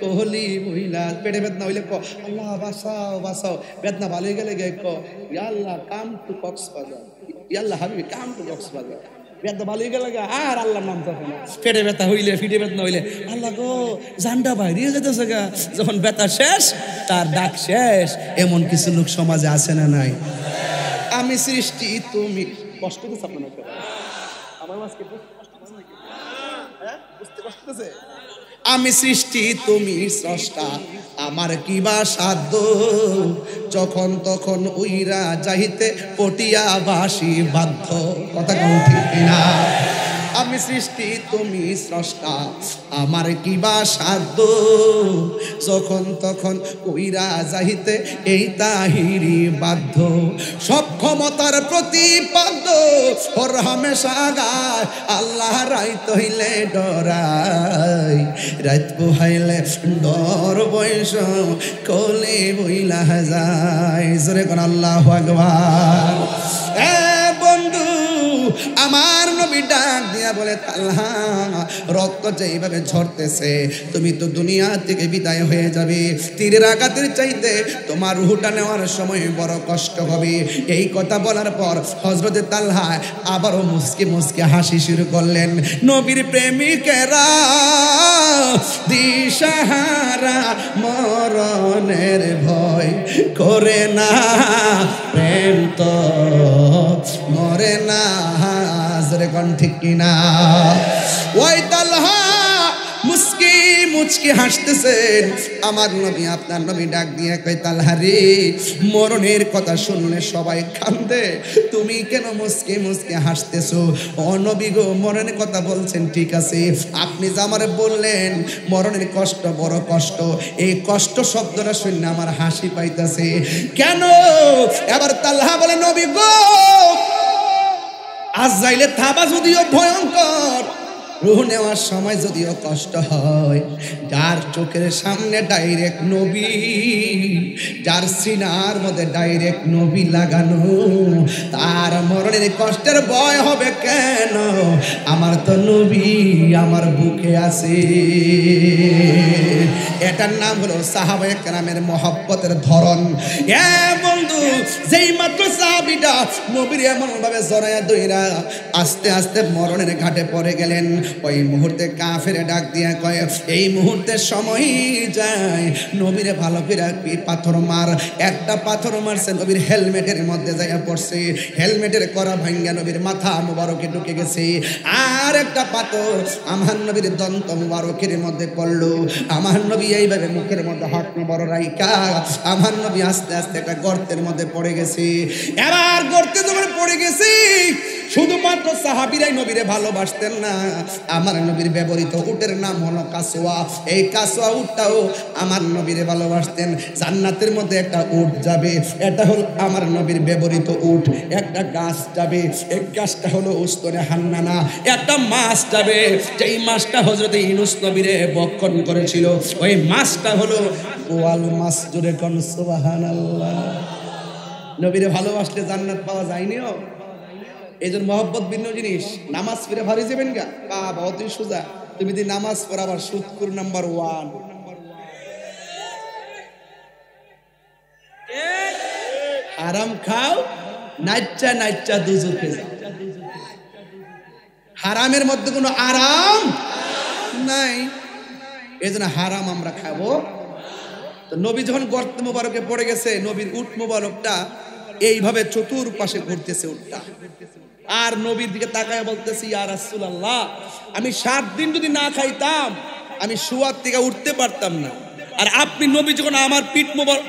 কোহলি বুইলা। পেটে বেদনা হইলে ক আল্লাহ বাঁচাও বাঁচাও, বেদনা ভালো হয়ে গেলে গে ক ইয়া আল্লাহ কাম টু কক্সবাজার, ইয়া আল্লাহ হাবিবি কাম টু কক্সবাজার। বেদনা ভালো হয়ে গেলে আর আল্লাহর নাম থাকে না। পেটে ব্যথা হইলে ফিটে বেদনা হইলে আল্লাহ গো জানটা বাইরে যেতেছে গা, যখন ব্যথা শেষ তার ডাক শেষ। এমন কিছু লোক সমাজে আছে না নাই? আমি সৃষ্টি তুমি কষ্ট দিচ্ছে আপনাকে, আমার মাঝকে বুঝতে কষ্ট দিচ্ছে। আমি সৃষ্টি তুমি স্রষ্টা, আমার কিবা সাধ্য, যখন তখন উইরা যাইতে পটিয়া বাসি বাধ্য। কথা কোন ঠিক না? আমি সৃষ্টি তুমি স্রষ্টা, আমার কিবা সাধ্য, যখন তখন কইরা যাইতে এই তাহিরি বাধ্য। সব ক্ষমতার প্রতিপাদ্য ওর হামেশা গায়, আল্লাহ রাইত হইলে ডরাই, রাত পোহাইলে ডর বয়স কোলে বইলা যায়। জোরে কোন আল্লাহু আকবার। বন্ধু আমার নবী ডাক দিয়া বলে তালহা, রক্ত যেইভাবে ঝরতেছে তুমি তো দুনিয়া থেকে বিদায় হয়ে যাবে, তীরের আঘাতের চাইতে তোমার রুহটা নেওয়ার সময় বড় কষ্ট হবে। এই কথা বলার পর হযরতে তালহা আবারও মুস্কি মুস্কি হাসি শুরু করলেন। নবীর প্রেমিকেরা দিশাহারা মরণের ভয় করে না, প্রেম তো মরে না। হাজরে কোন ঠিক কিনা? ওই তালহা মুস্কি মুচকি হাসতেছেন। আমার নবী আপনার নবী ডাক দিয়ে কয় তালহা রে, মরণের কথা শুনলে সবাই কান্দে, তুমি কেন মুচকি মুচকি হাসতেছো? ও নবী গো, মরণের কথা বলছেন ঠিক আছে, আপনি যে আমারে বললেন মরণের কষ্ট বড় কষ্ট, এই কষ্ট শব্দটা শুনে আমার হাসি পাইতেছে কেন? এবার তালহা বলে নবী গো, আজরাইলে থাবা যদিও ভয়ঙ্কর, রূহ নেওয়ার সময় যদিও কষ্ট হয়, যার চোখের সামনে ডাইরেক্ট নবী, যার সিনার মধ্যে ডাইরেক্ট নবী লাগানো, তার মরণের কষ্টের ভয় হবে কেন? আমার তো নবী আমার বুকে আছে। এটার নাম হলো সাহাবায়ে কেরামের মহব্বতের ধরন। এ বন্ধু, যেই মাত্র সাহাবীটা নবীর এমন ভাবে জড়ায়া দইরা আস্তে আস্তে মরণের ঘাটে পড়ে গেলেন, ওই মুহূর্তে কাফেরে ডাক দিয়া কয় এই মুহূর্তে সময় যায়, নবীরে ভালো করে পাথর মার। একটা পাথর মারছে, নবীর হেলমেটের মধ্যে যাইয়া পড়ছে, হেলমেটের করা ভাঙ্গা নবীর মাথা মুবারকে ঢুকে গেছে। আর একটা পাথর আমার নবীর দন্ত মুবারকের মধ্যে পড়লো। আমার নবী এইভাবে মুখের মধ্যে হাত বড় রাইকা আমার নবী আস্তে আস্তে একটা গর্তের মধ্যে পড়ে গেছে। এবার গর্তে যখন পড়ে গেছি, শুধুমাত্র সাহাবীরাই নবীরে ভালোবাসতেন না, আমার নবীর ব্যবহৃত উটের নাম হলো কাসওয়া। এই কাসওয়া উটটাও আমার নবীরে ভালোবাসতেন। জান্নাতের মধ্যে একটা উট যাবে, এটা হলো আমার নবীর ব্যবহৃত উট। একটা গাছ যাবে, এই গাছটা হলো উস্তরে হান্নানা। একটা মাছ যাবে, যেই মাছটা হযরত ইউনূস নবীরে বক্ষণ করেছিল, ওই মাছটা হলো বোয়াল মাছ। জোরে কোন সুবহানাল্লাহ। নবীরে ভালোবাসলে জান্নাত পাওয়া যায়নিও। এই জন্য মহব্বত ভিন্ন জিনিস। নামাজ পড়ে ভারী যাবেন গা বাবা, অতই সোজা। তুমি যদি নামাজ পড়াবার সুদকুর নাম্বার 1, হারাম খাও, নাচ্চা নাচ্চা দুজকে যাও। হারামের মধ্যে কোনো আরাম নাই, এই জন্য হারাম আমরা খাবো। তো নবী যখন গর্ত মোবারকে পড়ে গেছে, নবীর উট মোবারকটা এইভাবে চতুর্পাশে ঘুরতেছে উটটা, আর নবীর দিকে তাকায় বলতেছি ইয়া রাসূলুল্লাহ, আমি 7 দিন যদি না খাইতাম আমি শুয়ার থেকে উঠতে পারতাম না, আর আপনি নবী যখন আমার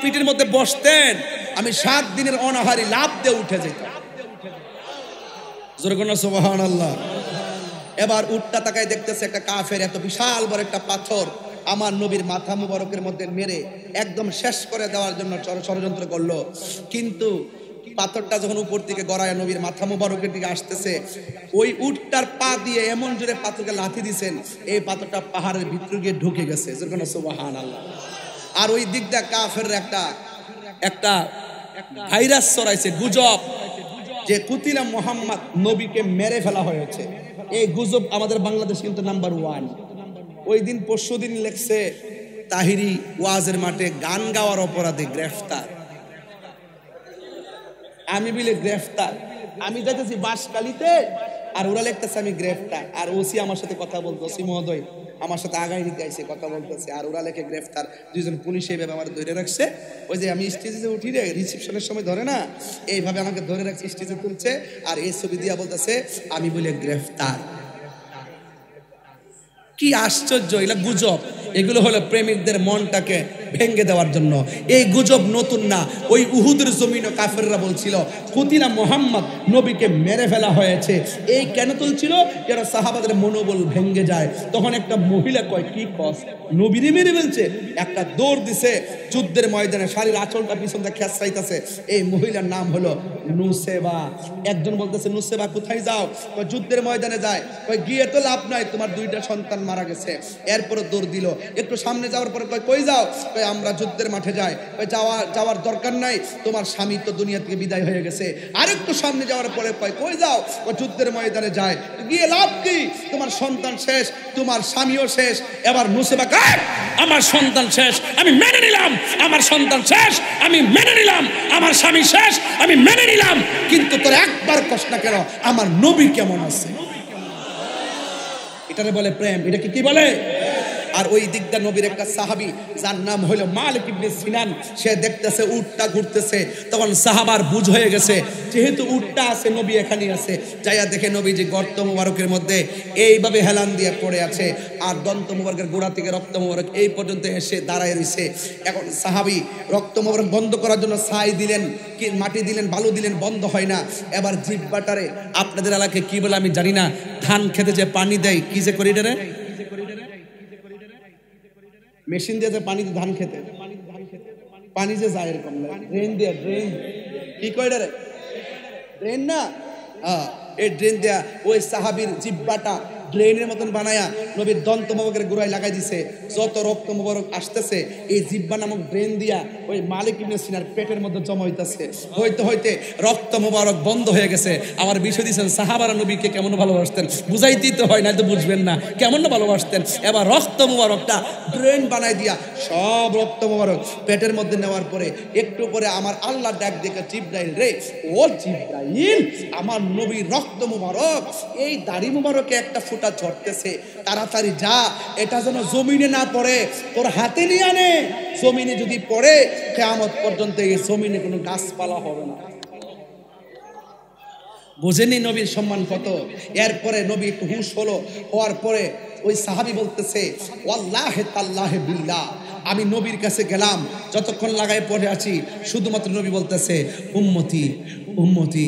পিঠের মধ্যে বসতেন আমি 7 দিনের অনাহারি লাভ দিয়ে উঠে যেতাম। জোরে কোন সুবহানাল্লাহ। এবার উটটা তাকায় দেখতেছে একটা কাফের এত বিশাল বড় একটা পাথর আমার নবীর মাথা মুবারকের মধ্যে মেরে একদম শেষ করে দেওয়ার জন্য ষড়যন্ত্র করলো। কিন্তু পাথরটা যখন উপর দিকে গড়ায় নবীর মাথা মোবারকের দিকে আসতেছে, ওই উটটার পা দিয়ে এমন জোরে পাথরকে লাথি দিছেন, এই পাথরটা পাহাড়ের ভিতরে গিয়ে ঢুকে গেছে। যেরকম সুবহানাল্লাহ। আর ওই দিক দিয়ে কাফের একটা ভাইরাস ছড়াইছে, গুজব, যে কুতিলা মুহাম্মদ, নবীকে মেরে ফেলা হয়েছে। এই গুজব আমাদের বাংলাদেশ কিন্তু নাম্বার 1। ওই দিন পরশুদিন লেখছে তাহিরি ওয়াজের মাঠে গান গাওয়ার অপরাধে গ্রেফতার। আমি বলে গ্রেফতার, আমি যাইতেছি বাঁশখালীতে, আর ওরা লিখতেছে আমি গ্রেফতার। আর ওসি আমার সাথে কথা বলতো, ওসি মহোদয় আমার সাথে আগাই নিতে আইসে, কথা বলতেছে, আর ওরা লেখে গ্রেফতার। দুইজন পুলিশ এইভাবে আমার ধরে রাখছে। ওই যে আমি স্টেজে উঠি রে, রিসেপশনের সময় ধরে না, এইভাবে আমাকে ধরে রাখছে, স্টেজে তুলছে, আর এই ছবি দিয়া বলতেছে আমি বলে গ্রেফতার। কি আশ্চর্য! এগুলো গুজব, এগুলো হলো প্রেমিকদের মনটাকে ভেঙে দেওয়ার জন্য। এই গুজব নতুন না। ওই উহুদের জমিনে কাফেররা বলছিল কুতিলা মুহাম্মদ, নবীকে মেরে ফেলা হয়েছে। এই কেন তুলছিল? যেন সাহাবাদের মনোবল ভেঙে যায়। তখন একটা মহিলা কয়, কি কস, নবীরে মেরে ফেলছে? একটা দৌড় দিছে যুদ্ধের ময়দানে, শাড়ির আঁচলটা পিছন দিয়ে খেঁচাইতেছে। এই মহিলার নাম হলো নুসেবা। একজন বলতেছে, নুসেবা কোথায় যাও? যুদ্ধের ময়দানে যায়। গিয়ে তো লাভ নাই, তোমার 2টা সন্তান মারা গেছে। এরপরে দৌড় দিল। একটু সামনে যাওয়ার পরে কই যাও? আমরা যুদ্ধের মাঠে যাই। যাওয়ার দরকার নাই, তোমার স্বামী তো দুনিয়া থেকে বিদায় হয়ে গেছে। আরেকটু সামনে যাওয়ার পরে কই যাও? যুদ্ধের ময়দানে যায়। গিয়ে লাভ কি? তোমার সন্তান শেষ, তোমার স্বামীও শেষ। এবার নুসেবা কয়, আমার সন্তান শেষ, আমি মেনে নিলাম। আমার সন্তান শেষ, আমি মেনে নিলাম। আমার স্বামী শেষ, আমি মেনে নিলাম। কিন্তু তোর একবার কষ্ট কেন, আমার নবী কেমন আছে? এটারে বলে প্রেম। এটাকে কি বলে? আর ওই দিকটা নবীর একটা সাহাবী, যার নাম হলো মালিক ইবনে সিনান, সে দেখতেছে উটটা ঘুরতেছে। তখন সাহাবার বুঝ হয়ে গেছে, যেহেতু উটটা আছে, নবী এখানে আছে। যাইয়া দেখে নবীজি গর্ত মুবারকের মধ্যে এইভাবে হেলান দিয়ে পড়ে আছে, আর দন্ত মুবারকের গোড়া থেকে রক্ত মুবারক এই পর্যন্ত এসে দাঁড়ায় রয়েছে। এখন সাহাবী রক্ত মুবারক বন্ধ করার জন্য ছাই দিলেন, কি মাটি দিলেন, বালু দিলেন, বন্ধ হয় না। এবার জিহ্বাটারে, আপনাদের এলাকায় কি বলে আমি জানি না, ধান খেতে যে পানি দেয়, কি যে করি রে, মেশিন দিয়ে যে পানি ধান খেতে পানি যে যায় এরকম, ড্রেন দিয়ে, ড্রেন কি কয় রে, ড্রেন না, এই ড্রেন দেয়া ওই সাহাবীর জিহ্বাটা ড্রেনের মতন বানায়া নবীর দন্ত মোবারকের গোড়ায় লাগাই দিছে। যত রক্ত মোবারক আসতেছে এই জিহ্বা নামক ড্রেন দিয়া ওই মালিক ইবনে সিনার পেটের মধ্যে জমা হইতেছে। হইতে হইতে রক্ত মোবারক বন্ধ হয়ে গেছে। আমার বিষয় দিয়েছেন সাহাবারা নবীকে কেমন ভালোবাসতেন, বুঝাইতেই তো হয় না, তো বুঝবেন না কেমন ভালোবাসতেন। এবার রক্ত মোবারকটা ড্রেন বানাই দিয়া সব রক্ত মোবারক পেটের মধ্যে নেওয়ার পরে একটু পরে আমার আল্লাহ ডাক দেখে, জিব্রাইল রে, ও জিব্রাইল, আমার নবীর রক্ত মোবারক এই দাড়ি মোবারকে একটা ফুটা ঝরতেছে, তাড়াতাড়ি যা, এটা যেন জমিনে না পড়ে, তোর হাতে নিয়ে আনে। জমিনে যদি পড়ে, কিয়ামত পর্যন্ত এই জমিনে কোনো গাছপালা হবে না। বুঝেনি নবীর সম্মান কত? এরপরে নবী একটু হুঁশ হলো, হওয়ার পরে ওই সাহাবী বলতেছে, ওয়াল্লাহি তাল্লাহি বিল্লাহ, আমি নবীর কাছে গেলাম, যতক্ষণ লাগায় পড়ে আছি, শুধুমাত্র নবী বলতেছে উম্মতি উম্মতি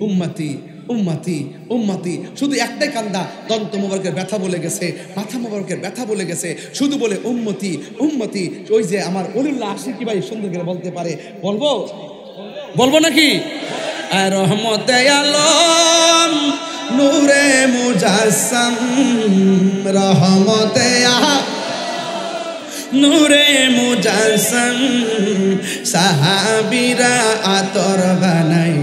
উম্মতি উম্মতি উম্মতি, শুধু একটাই কান্দা, দন্ত মোবারকের ব্যথা বলে গেছে, মাথা মোবারকের ব্যথা বলে গেছে, শুধু বলে উম্মতি উম্মতি। ওই যে আমার ওলিউল্লাহ আশিকি ভাই সুন্দর করে বলতে পারে, বলবো নাকি? রহমতে আলম নূরে মুজাসসাম, রহমতে নূরে মুজাসসাম, সাহাবীরা আতর বানাই,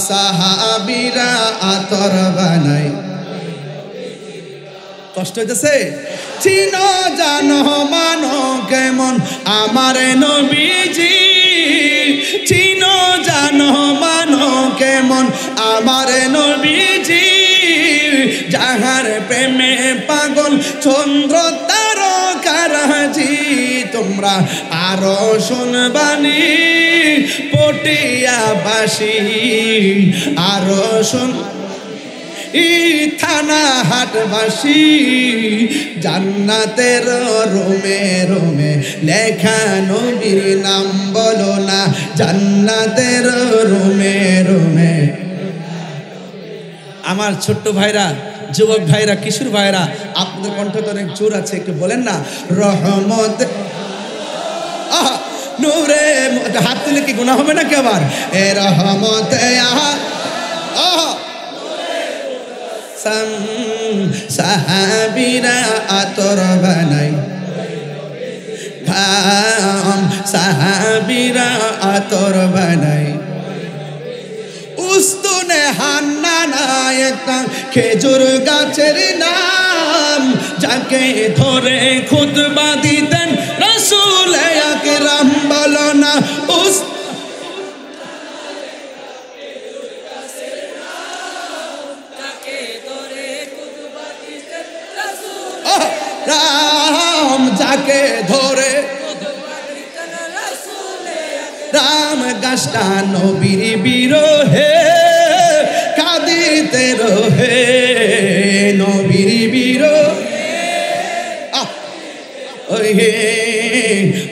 সাহাবীরা আতর বানাই। কষ্ট হইতেছে? চিনো জানো মানো কেমন আমার নবীজি, চিনো জানো মানো কেমন আমার নবীজি, যাহার প্রেমে পাগল চন্দ্র তারকারাজি। তোমরা আরো শুনবানি পটিয়াবাসী, আরো শুন থানা হাটবাসী, জান্নাতের রোমে রোমে লেখা নবীর নাম বলো না, জান্নাতের রোমে রোমে। আমার ছোট্ট ভাইরা, যুবক ভাইরা, কিশোর ভাইরা, আপনাদের কণ্ঠে তো অনেক জোর আছে, একটু বলেন না রহমত নূরে হাত তুলে কি গুনাহ হবে নাকি আবার এ রহমতে সাহাবীরা আতর বানাই সাহাবীরা আতর বানাই উস্তুনে হান্নানা একটা খেজুর গাছের নাম যাকে ধরে খুতবা দিতেন রাসূল আকরাম বলো না রাম যাকে ধরে রাম গাছটা নবীর বিরহে কাঁদিতে রহে নবীর বিরহে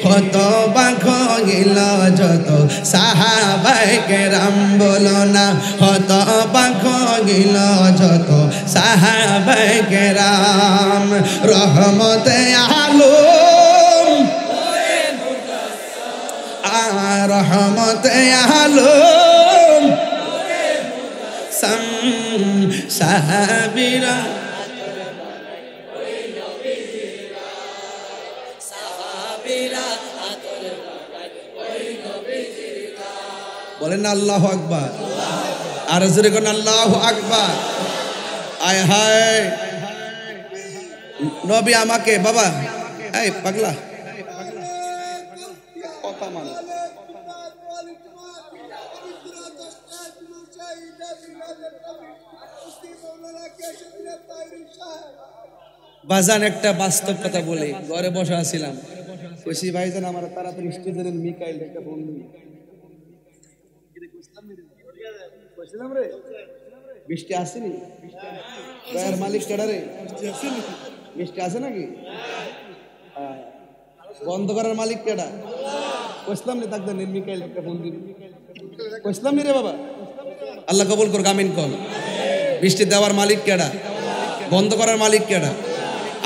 হত বাখ গিল যত সাহাবায়ে কেরাম বলো না হত বাখ গিল যত সাহাবায়ে কেরাম রহমতে আলম রহমতে আলম সাহাবীরা বলেন না আল্লাহু আকবার আর জোরে কোন আল্লাহু আকবার আয় হায় নবী আমাকে বাবা এই পাগলা কথা মানে বাজান একটা বাস্তব কথা বলি ঘরে বসে আছিলাম কইছি ভাইজান আমার তাড়াতাড়ি স্টেজের মিকাইল একটা ফোন দিই কইছিলাম রে বৃষ্টি আসেনি দয়ার মালিক কেডা রে বৃষ্টি আসে নাকি বন্ধ করার মালিক কেডা কইছিলাম রে তাকদা মিকাইল একটা ফোন দিই কইছিলাম রে বাবা আল্লাহ কবুল কর আমিন কর বৃষ্টি দেওয়ার মালিক কেডা বন্ধ করার মালিক কেডা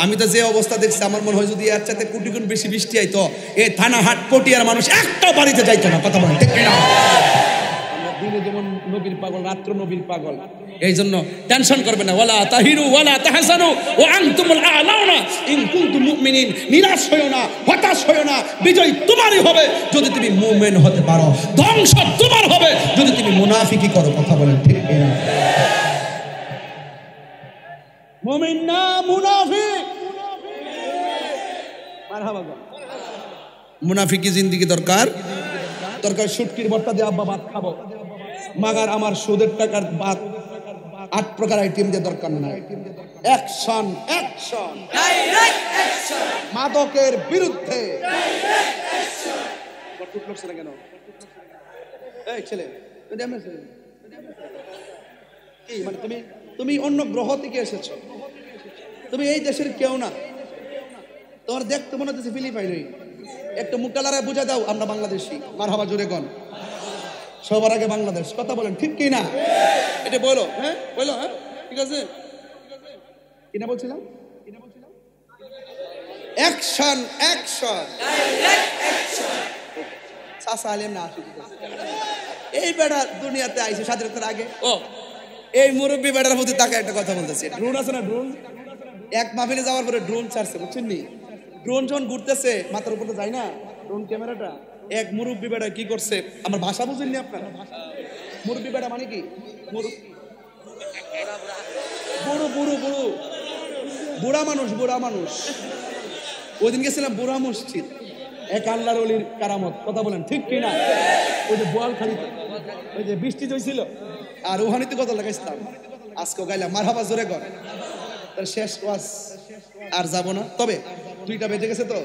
আমি তো যে অবস্থা দেখছি আমার মনে হয় যদি এর চাইতে কোটি গুণ বেশি বৃষ্টি আইতো এই থানাহাট পটিয়ার মানুষ একটাও বাড়িতে যাইতো না কথা বলেন ঠিক না আমরা দিনে যেমন নবীর পাগল রাত্র নবীর পাগল এই জন্য টেনশন করবে না ওয়ালা তাহিরু ওয়ালা তাহসানু ওয়া আনতুমুল আ'লাউনা ইন কুনতুম মুমিনিন নিরাশ হয়ো না হতাশ হয়ো না বিজয় তোমারই হবে যদি তুমি মুমিন হতে পারো ধ্বংস তোমার হবে যদি তুমি মুনাফিকি করো কথা বলেন ঠিক না মুমিন না মুনাফিক মারহাবা মুনাফিকি জিন্দেগি দরকার দরকার শুটকির ভর্তা দিয়ে আব্বা ভাত খাবো মাগার আমার সুদের টাকার ভাত 8 প্রকার আইটেম দিয়ে দরকার নাই অ্যাকশন অ্যাকশন ডাইরেক্ট অ্যাকশন মাদকের বিরুদ্ধে ডাইরেক্ট অ্যাকশন কত লোক কেন এই ছেলে তুমি এমন ছেলে এই মানে তুমি অন্য গ্রহ থেকে এসেছো তুমি এই দেশের কেউ না তোমার দেখতে মনে হচ্ছে ফিলিপাইন একটু মুখটা লড়াই বুঝা দাও আমরা বাংলাদেশি মারহাবা জোরে কোন সবার আগে বাংলাদেশ কথা বলেন ঠিক কি না এটা বলো হ্যাঁ বলো হ্যাঁ ঠিক আছে কিনা বলছিলাম অ্যাকশন অ্যাকশন ডাইরেক্ট অ্যাকশন সাসা আলেম না আসি এই বেড়া দুনিয়াতে আইছে স্বাধীনতার আগে ও এই মুরব্বী বেড়ার মধ্যে তাকে একটা কথা বলতেছে ড্রোন আছে না ড্রোন এক মাহফিলে যাওয়ার পরে ড্রোন ছাড়ছে বুঝছেন নি ড্রোন যখন ঘুরতেছে মাথার উপরে যায় না ড্রোন ক্যামেরাটা এক মুরব্বী বেড়া কি করছে আমার ভাষা বুঝেননি আপনারা মুরব্বী বেড়া মানে কি বুড়ো বুড়ো বুড়ো বুড়া মানুষ ওই দিন গেছিলাম বুড়া মসজিদ এক আল্লাহর ওলির কারামত কথা বলেন ঠিক কি না ওই যে বোয়ালখালীতে ওই যে বৃষ্টি হয়েছিল আর ওখানেতে কত লাগাইছিলাম আজকে গাইলাম মারহাবা জোরে কর তার শেষ ওয়াজ আর যাব না তবে 2টা বেজে গেছে তো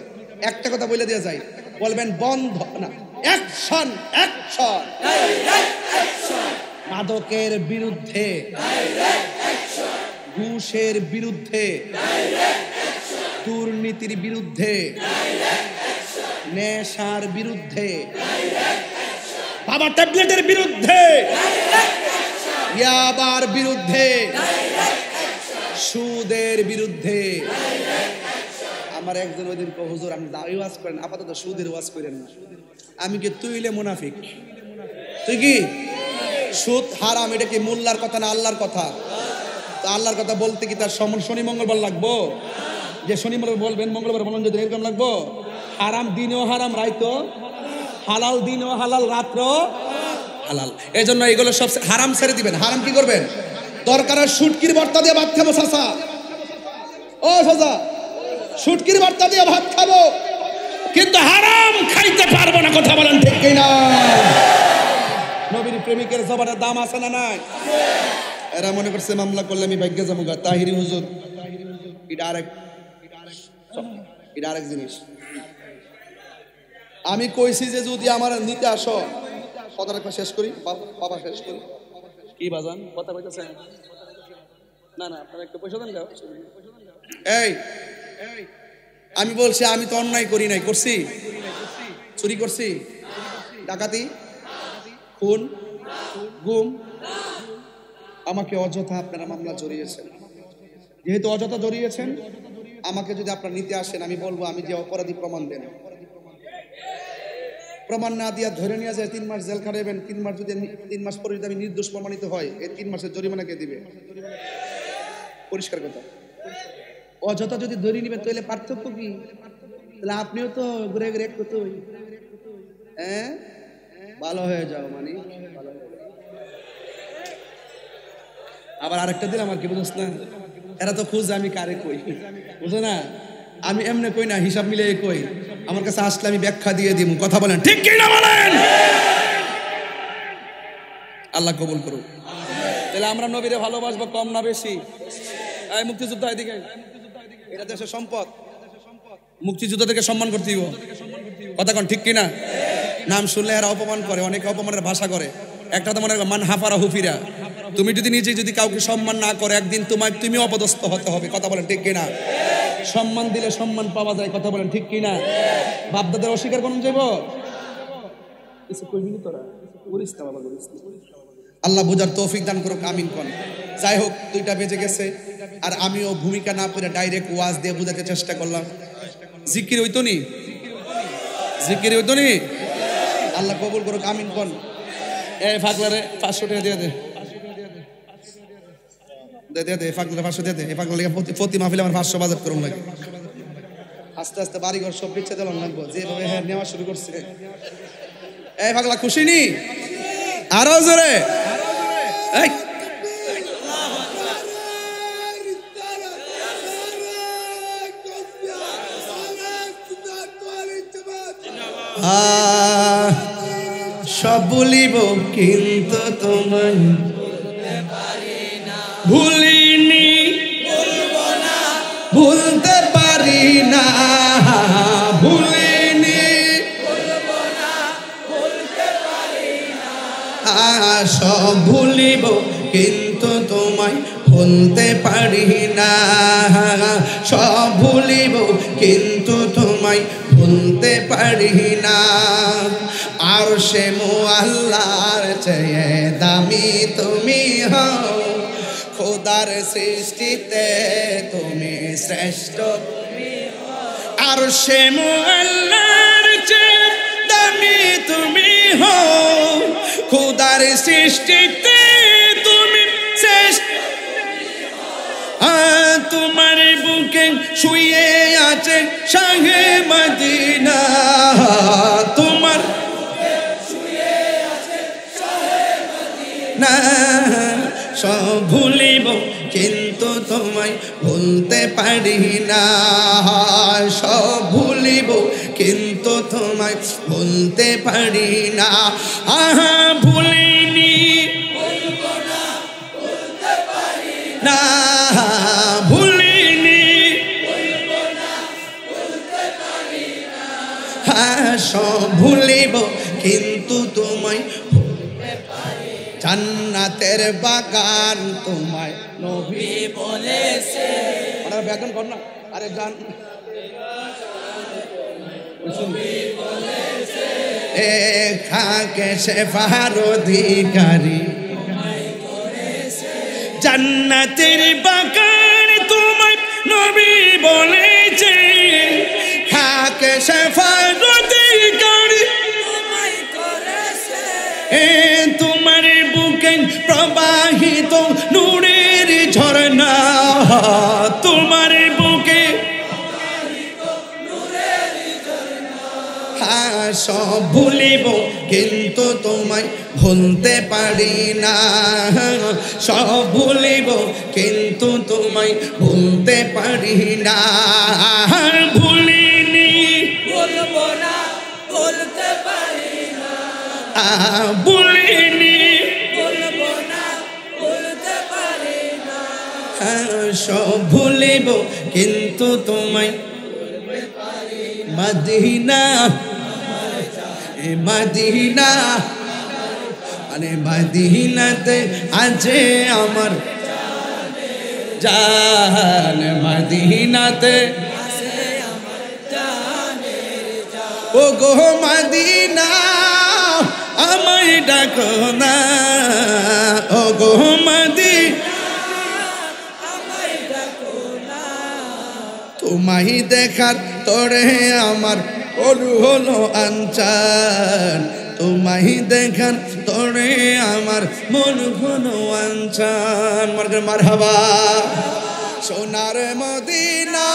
একটা কথা বলে দেওয়া যায় বলবেন বন্ধ না অ্যাকশন অ্যাকশন ডাইরেক্ট অ্যাকশন মাদকের বিরুদ্ধে ডাইরেক্ট অ্যাকশন ঘুষের বিরুদ্ধে ডাইরেক্ট অ্যাকশন দুর্নীতির বিরুদ্ধে ডাইরেক্ট অ্যাকশন নেশার বিরুদ্ধে ডাইরেক্ট অ্যাকশন বাবা ট্যাবলেটের বিরুদ্ধে ডাইরেক্ট অ্যাকশন ইয়াবার বিরুদ্ধে ডাইরেক্ট অ্যাকশন সুদের বিরুদ্ধে ডাইরেক্ট অ্যাকশন আমার একজন ওই দিন হুজুর আপনি দাওয়াই ওয়াজ করেন, আপাতত সুদের ওয়াজ করেন না। আমি কি তুইলে মুনাফিক? তুই কি সুদ হারাম, এটা কি মোল্লার কথা না আল্লাহর কথা? তো আল্লাহর কথা বলতে কি তার শনি মঙ্গলবার লাগবো? যে শনি মঙ্গলবার বলবেন, মঙ্গলবার বলবেন যদি এরকম লাগবো? হারাম দিনেও হারাম, রাইতো হালাল, দিনেও হালাল, রাত্র হালাল। এই জন্য এগুলো সব হারাম ছেড়ে দিবেন। হারাম কি করবেন? দরকার শুটকির ভর্তা দিয়ে ভাত খাবো চাচা, ও চাচা শুটকির ভর্তা দিয়ে ভাত খাবো, কিন্তু হারাম খাইতে পারবো না। কথা বলেন ঠিক কিনা? নবীর প্রেমিকের জবানের দাম আছে না নাই? এরা মনে করছে মামলা করলে আমি ভাগ্যে যাবো। তাহিরি হুজুর এটা আরেক জিনিস। আমি কইছি যে যদি আমার নিতে আসো, কথাটা একবার শেষ করি বাবা, শেষ করি। কি বাজান কথা কইতেছে? না না, আপনারা একটু পয়সা দেন। এই আমি বলছি আমি তো অন্যায় করি নাই। করছি? চুরি করছি, ডাকাতি, খুন, গুম। আমাকে অযথা আপনারা মামলা জড়িয়েছেন। যেহেতু অযথা জড়িয়েছেন, আমাকে যদি আপনারা নিতে আসেন, আমি বলবো আমি যে অপরাধী প্রমাণ দেন। প্রমাণ না দিয়া ধরে নিয়ে যায় 3 মাস জেল খাটাইবেন। 3 মাস পরে যদি আমি নির্দোষ প্রমাণিত হয়, এই 3 মাসের জরিমানা কে দিবে? পরিষ্কার কথা। অযথা যদি ধরে নিবেন তাহলে পার্থক্য কি? তাহলে আপনিও তো ঘুরে ঘুরে একটু তো ভালো হয়ে যাও, মানে আবার আরেকটা দিন আমার কি বুঝছ না, এরা তো খুঁজে আমি কারে কই, বুঝো না? আমি এমনি কই না, হিসাব মিলিয়ে কই। আমার কাছে আসলে আমি ব্যাখ্যা দিয়ে দিব। কথা বলেন ঠিক কি না বলেন? আল্লাহ কবুল করুক। তাহলে আমরা নবীরে ভালোবাসবো কম না বেশি? এই মুক্তিযোদ্ধা এদিকে, এটা দেশের সম্পদ, মুক্তিযোদ্ধাদেরকে সম্মান করতে দিব। কথা কন ঠিক কিনা? নাম শুনলে এরা অপমান করে, অনেকে অপমানের ভাষা করে। একটা তো মনে হয় মান হাফারা হুফিরা। তুমি যদি নিজে যদি কাউকে সম্মান না করে, একদিন তুমি অপদস্থ হতে হবে। কথা বলেন ঠিক কিনা? সম্মান দিলে সম্মান পাওয়া যায়। কথা বলেন ঠিক কিনা? বাপদাদের অস্বীকার করুন যাব কিছু কইবি না তোরা, করিস না বাবা, করিস না। আল্লাহ বুঝার তৌফিক দান করুক, আমিন কোন। যাই হোক, 2টা বেজে গেছে, আর আমিও ভূমিকা না পড়ে ডাইরেক্ট ওয়াজ দিয়ে বুঝাতে চেষ্টা করলাম। জিকির হইতো নি? জিকির হইতো নি? আল্লাহ কবুল করুক, আমিন কোন। এই ফাগলারে 500 টাকা দিয়ে দে, দে ফাগলারে 500 দিয়ে দে। এই ফাগলা লেগে প্রতি মাহফিলে আমার 500 বাজেট করুন লাগে। আস্তে আস্তে বাড়িঘর সব বিচ্ছে দিলাম লাগবো, যেভাবে নেওয়া শুরু করছে। এই ফাগলা খুশি নি? আরো জোরে। এই সব বলিব কিন্তু তোমায় ভুলিনি, ভুলতে পারি না, ভুলিনি, সব ভুলিব কিন্তু তোমায় ভুলতে পারি না, সব ভুলিব কিন্তু তোমায় ভুলতে পারি না। আর সে মুআল্লার চেয়ে দামি তুমি হও, খোদার সৃষ্টিতে তুমি শ্রেষ্ঠ। আর সে মুআল্লার চেয়ে দামি তুমি হও, খোদার সৃষ্টিতে তুমি শ্রেষ্ঠ। তোমার বুকে শুয়ে আছে শাহে মদিনা, তোমার না সব ভুলিব কিন্তু তোমায় ভুলতে পারি না, সব ভুলিব কিন্তু তোমায় ভুলতে পারি না। আহা ভুলিনি, না ভুলিনি, হ্যাঁ সব ভুলিব কিন্তু তোমায়। জান্নাতের বাগান তোমায় নবী বলেছে। ওনার ব্যাকরণ কর না, আরে গান এ খাকে শেফার অধিকারী, জান্নাতের বাগান তোমায় নবী বলেছে। তোমার বুকে সব ভুলিব কিন্তু তোমায় ভুলতে পারি না, সব ভুলিব কিন্তু তোমায় ভুলতে পারি না। ভুলিনি বলবো না, বলতে পারি না, ভুলিনি বলবো না, বলতে পারি না। সব ভুলিব কিন্তু তোমায় মদিনা মদিনা আরে মদিনাতে আছে আমার জান, মদিনাতে ও গো মদিনা আমায় ডাকো না, ও গো মদিনা তোমায় দেখার তরে আমার অনু হলো আনচান, তোমায় দেখার তরে আমার মন হলো আনচান। মারহাবা সোনার মদিনা,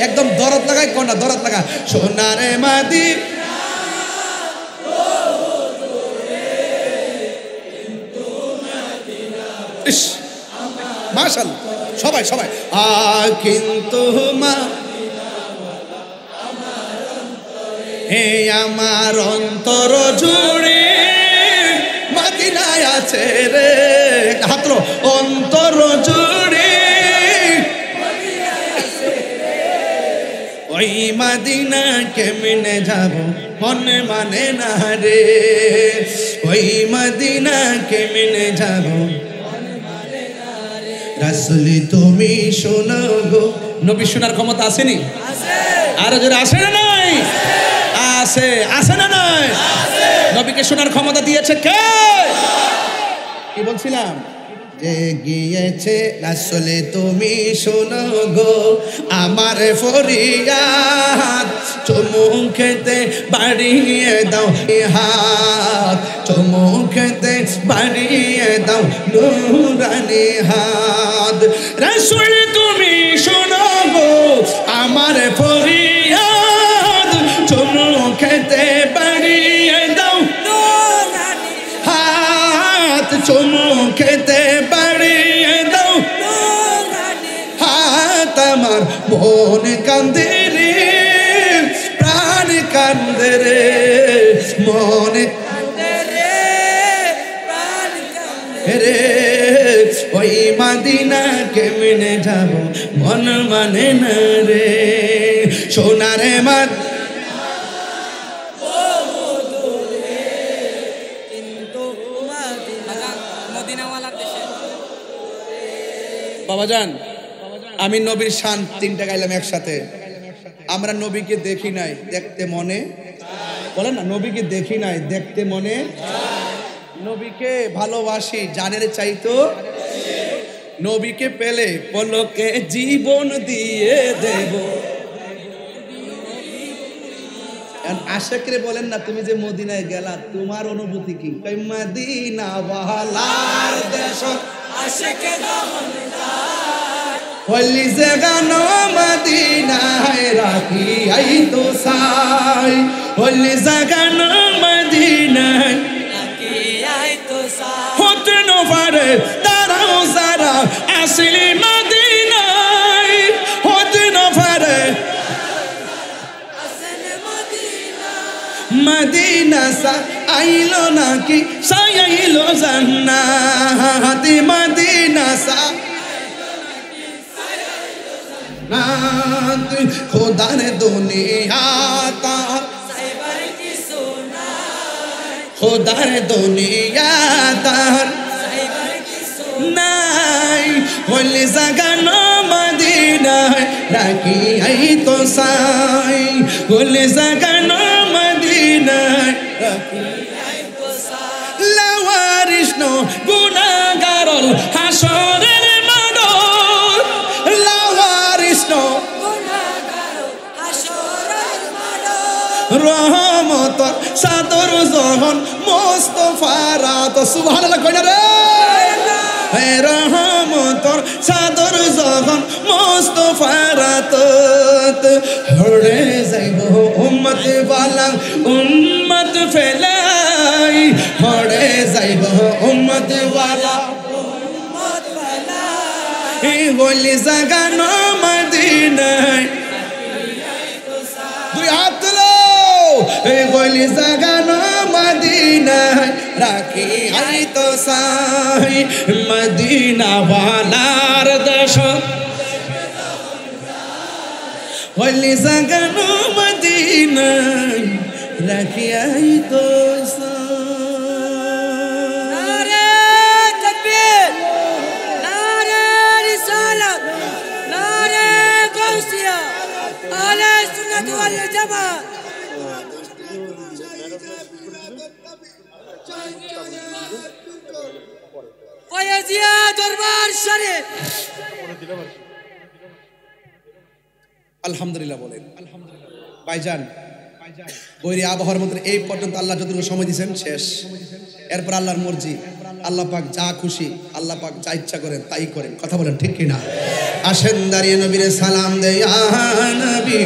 একদম দরদ লাগাই কোনটা দরদ লাগা, সোনার মদিনা মাশাআল্লাহ সবাই সবাই কিন্তু মা হে আমার অন্তর জুড়ে মদিনায় আছে রে, হাতলো অন্তর জুড়ে ওই মদিনা কেমনে যাব মন মানে না রে, ওই মদিনা কেমনে যাব রাসূলি তুমি শোনো গো। নবী শোনার ক্ষমতা আসেনি? আর জোরে আসে না নাই? আছে, আছে না নাই? নবীকে শোনার ক্ষমতা দিয়েছে কে? কি বলছিলাম যে গিয়েছে রাসূলি তুমি শোনো গো আমার ফরিয়াদ, চুমু খেতে বাড়িয়ে দাও হাত, চুমু খেতে বাড়িয়ে দাও নুরানি হাত। রাসূলি তুমি শোনো গো আমার ফরিয়াদ, চুমু খেতে বাড়িয়ে দাও নুরানি হাত, চুমু খেতে বাড়িয়ে দাও নুরানি হাত। আমার মন কান্দে রে, প্রাণ কান্দে রে, মন কান্দে রে, প্রাণ কান্দে রে, ওই মদিনা কেমনে যাব মন মানে না রে, সোনারে মদিনা বাবাজান। আমি নবীর শান তিনটা গাইলাম একসাথে। আমরা নবীকে দেখি নাই, দেখতে মনে বলেন না, নবীকে দেখি নাই দেখতে মনে, নবীকে ভালোবাসি জানের চাইতো, নবীকে পেলে পলকে জীবন দিয়ে দেব। আশেকরে বলেন না তুমি যে মদিনায় গেলা তোমার অনুভূতি কি? মদিনা ওয়ালার দেশ আশেকে হলি জাগানো মদিনায় রাখি আই তো সাই, হলি জাগানো মদিনায় রাখি আই তো সাই, হতে ন পারে তারাও যারা আসলি মদিনায়, হতে ন পারে মদিনা সা আইলো নাকি সাইলো জান্নাত, মদিনা সা নাত খোদার দুনিয়া তার সাইবার কি সোনাই, খোদার দুনিয়া তার সাইবার কি সোনাই, হলি জাগানো মদিনায় রাখি আই তো সাই, হলি জাগানো মদিনায় রাখি আই তো সাই। লাওয়ারিস নো গুনাহগারল হাসরের মাডর, লাওয়ারিস নো গুনাহগারল হাসরের মাডর, রহমত সাদর জহন মুস্তাফা রাত। সুবহানাল্লাহ কইনা রে, হে রহমতর চাদর যখন মুস্তাফার রাতত হড়ে যাইব উম্মত বালা উম্মত ফেলাই হড়ে যাইব উম্মত বালা উম্মত ফেলাই এই গলি জাগানো মদিনায় দুই হাত তুলো এই গলি জাগানো মদিনায় রাখি আই তো সাই মদিনা ওয়ালার দেশ গলি জাগানো মদিনায় রাখি আই তো নারে তাকবীর নারে রিসালাত নারে গাউসিয়া আহলে সুন্নাত ওয়াল জামাত ফয়াজিয়া দরবার শরীফ আলহামদুলিল্লাহ বলেন ভাইজান বৈরী আবহাওয়ার মধ্যে এই পর্যন্ত আল্লাহ যতটুকু সময় দিয়েছেন শেষ এরপর আল্লাহর মর্জি আল্লাহ পাক যা খুশি আল্লাহ পাক যা ইচ্ছা করেন তাই করেন কথা বলেন ঠিক কিনা আসেন দাঁড়িয়ে নবীরে সালাম দে ইয়া নবী